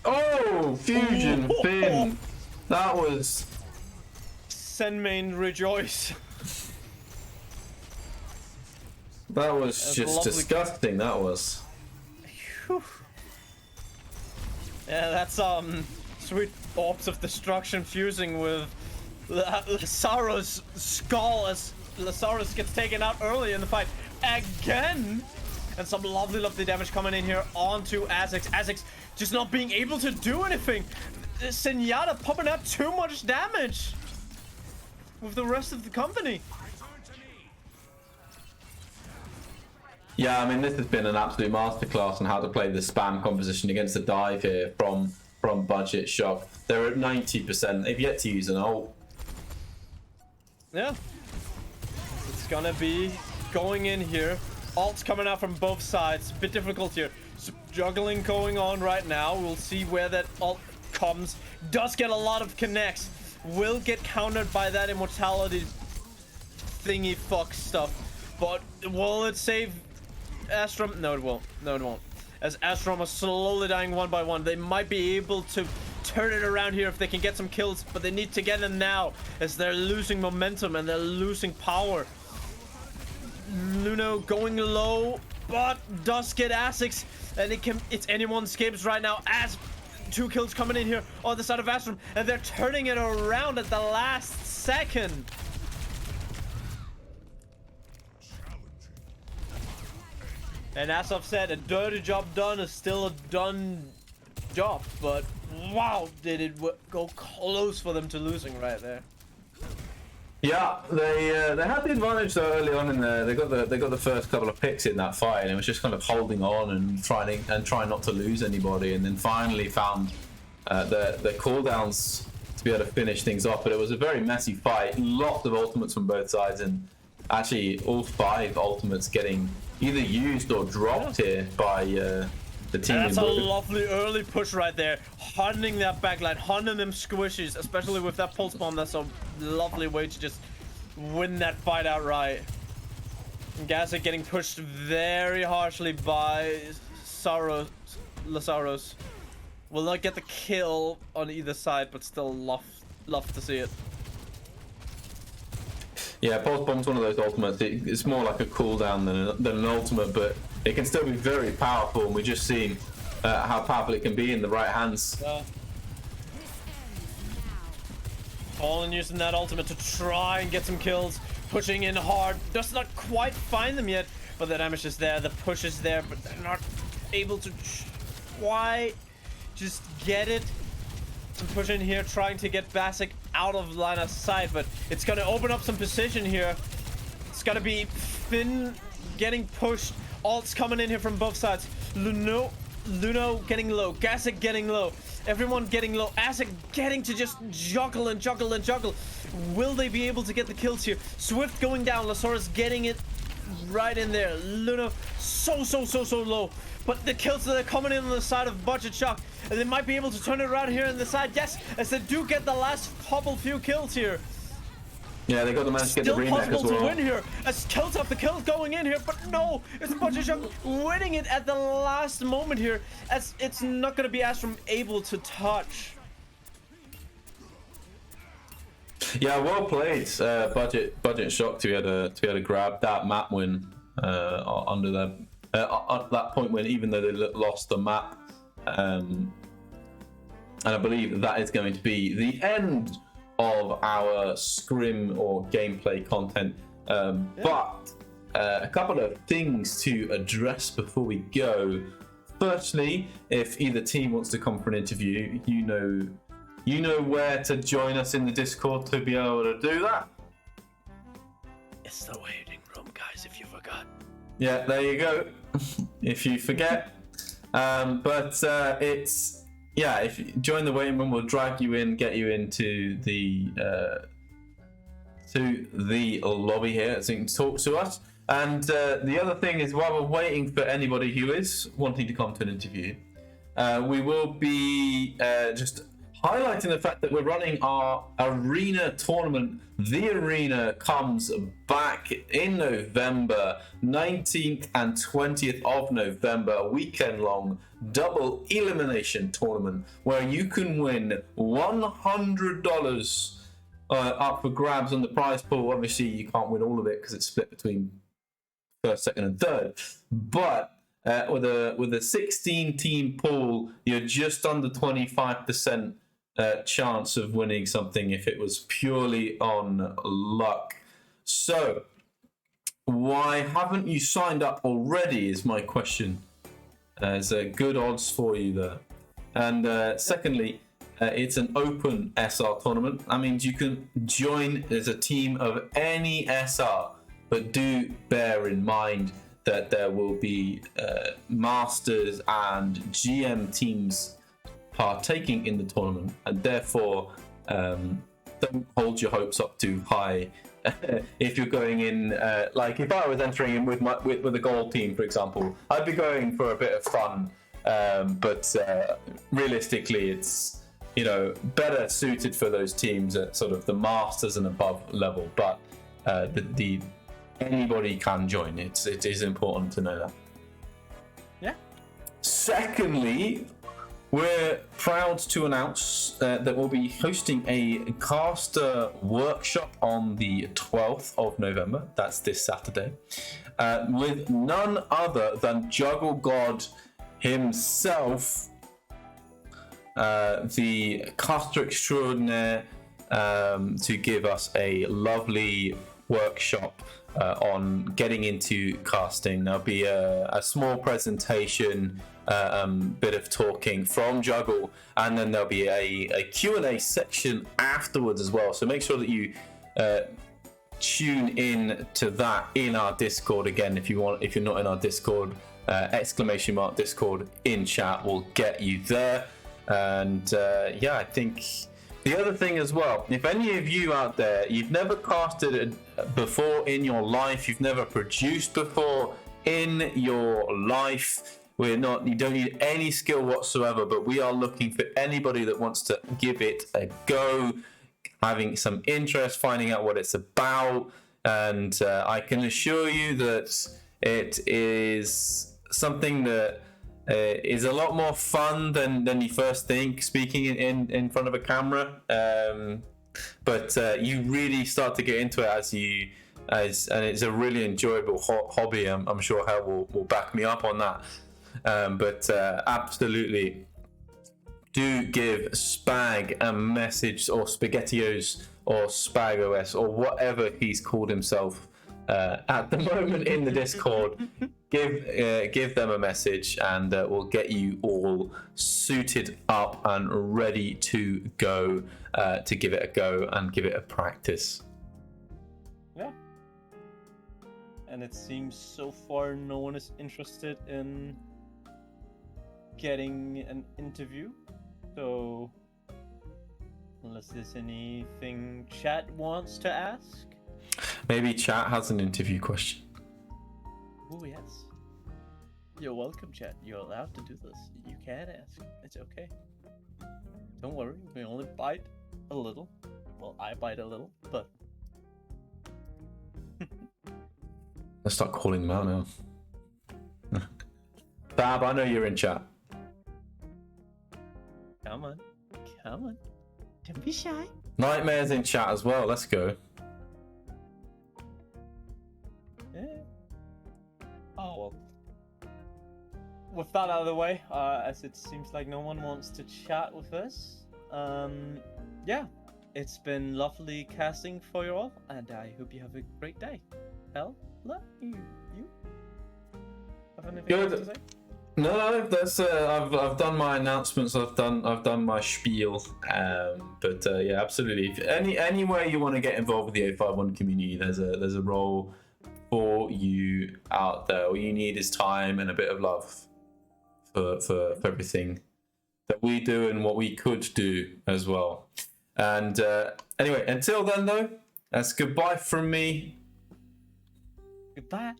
Oh, Fusion Fin! That was... Senmain rejoice. That was just disgusting, that was. Whew. Yeah, that's sweet orbs of destruction fusing with Lazaro's skull as Lazarus gets taken out early in the fight again. And some lovely damage coming in here onto Azix. Azix just not being able to do anything. Zenyatta popping out too much damage with the rest of the company. Yeah, I mean, this has been an absolute masterclass on how to play the spam composition against the dive here from Budget Shock. They're at 90%. They've yet to use an ult. Yeah. It's gonna be going in here. Ults coming out from both sides. A bit difficult here. Juggling going on right now. We'll see where that ult comes. Does get a lot of connects. Will get countered by that immortality thingy fuck stuff. But will it save Astrum? No, it won't. No, it won't. As Astrum are slowly dying one by one, they might be able to turn it around here if they can get some kills, but they need to get them now as they're losing momentum and they're losing power. Luno going low, but does get Asics, and it's anyone's games right now as 2 kills coming in here on the side of Astrum, and they're turning it around at the last second. And as I've said, a dirty job done is still a done job, but wow, did it go close for them to losing right there. Yeah, they had the advantage though early on in there. They got the first couple of picks in that fight, and it was just kind of holding on and trying not to lose anybody, and then finally found the cooldowns to be able to finish things off. But it was a very messy fight, lots of ultimates from both sides, and actually all 5 ultimates getting either used or dropped here by the team. And that's a lovely early push right there, hunting that backline, hunting them squishes, especially with that pulse bomb. That's a lovely way to just win that fight outright. And Gaza getting pushed very harshly by Lazaros. Will not get the kill on either side, but still love to see it. Yeah, pulse bomb's one of those ultimates. It's more like a cooldown than an ultimate, but it can still be very powerful, and we've just seen how powerful it can be in the right hands. Fallen using that ultimate to try and get some kills, pushing in hard. Does not quite find them yet, but the damage is there, the push is there, but they're not able to quite just get it. Some push in here, trying to get Basic out of line of sight, but it's gonna open up some position here. It's gonna be Finn getting pushed. Ults coming in here from both sides. Luno getting low, Gasic getting low, everyone getting low, Asic getting to just juggle and juggle and juggle. Will they be able to get the kills here? Swift going down, Lazaros getting it right in there. Luno so low, but the kills that are coming in on the side of Budget Shock, and they might be able to turn it around here on the side. Yes, as they do get the last few kills here. Yeah, they got the manage to get the remake as well. Still possible to win here, as Tilt up the kills going in here, but no, it's Budget Shock winning it at the last moment here, as it's not going to be Astrum able to touch. Yeah, well played, Budget Shock to be able to grab that map win under that point win, even though they lost the map, and I believe that is going to be the end of our scrim or gameplay content. But a couple of things to address before we go. Firstly, if either team wants to come for an interview, you know where to join us in the Discord to be able to do that. It's the waiting room, guys, if you forgot. Yeah, there you go. If you forget. It's... Yeah, if you join the waiting room, we'll drag you in, get you into the lobby here so you can talk to us. And the other thing is, while we're waiting for anybody who is wanting to come to an interview, we will be just highlighting the fact that we're running our arena tournament. The arena comes back in November, 19th and 20th of November, a weekend-long double elimination tournament where you can win $100 up for grabs on the prize pool. Obviously, you can't win all of it because it's split between first, second, and third. But with a 16-team pool, you're just under 25% chance of winning something if it was purely on luck. So, why haven't you signed up already is my question. There's good odds for you there. And secondly, it's an open SR tournament. That means you can join as a team of any SR, but do bear in mind that there will be Masters and GM teams partaking in the tournament, and therefore don't hold your hopes up too high. If you're going in, like if I was entering in with a gold team, for example, I'd be going for a bit of fun, but realistically, it's better suited for those teams at sort of the Masters and above level. But the anybody can join. It is important to know that. Yeah. Secondly, we're proud to announce that we'll be hosting a caster workshop on the 12th of November. That's this Saturday. With none other than Juggle God himself, the caster extraordinaire, to give us a lovely workshop on getting into casting. There'll be a small presentation, bit of talking from Juggle, and then there'll be a Q&A section afterwards as well. So make sure that you tune in to that in our Discord. Again, if you're not in our Discord, !Discord in chat will get you there. And I think the other thing as well, if any of you out there, you've never casted before in your life, you've never produced before in your life, you don't need any skill whatsoever, but we are looking for anybody that wants to give it a go, having some interest, finding out what it's about. And I can assure you that it is something that is a lot more fun than you first think, speaking in front of a camera. But you really start to get into it and it's a really enjoyable hobby. I'm sure Hal will back me up on that. But absolutely, do give Spag a message, or Spaghettios, or SpagOS, or whatever he's called himself at the moment in the Discord. Give them a message, and we'll get you all suited up and ready to go, to give it a go and give it a practice. Yeah. And it seems so far no one is interested in getting an interview. So unless there's anything chat wants to ask. Maybe chat has an interview question. Oh yes. You're welcome, chat. You're allowed to do this. You can ask. It's okay. Don't worry. We only bite a little. Well, I bite a little, but... Let's start calling them out now. Bab, I know you're in chat. Come on. Don't be shy. Nightmare's in chat as well. Let's go. Yeah. Oh, well. With that out of the way, as it seems like no one wants to chat with us, it's been lovely casting for you all, and I hope you have a great day. Hell, love you. Have anything else to say? No, that's I've done my announcements. I've done my spiel. But absolutely. If any way you want to get involved with the 051 community, there's a role for you out there. All you need is time and a bit of love for everything that we do and what we could do as well. And anyway, until then though, that's goodbye from me. Goodbye.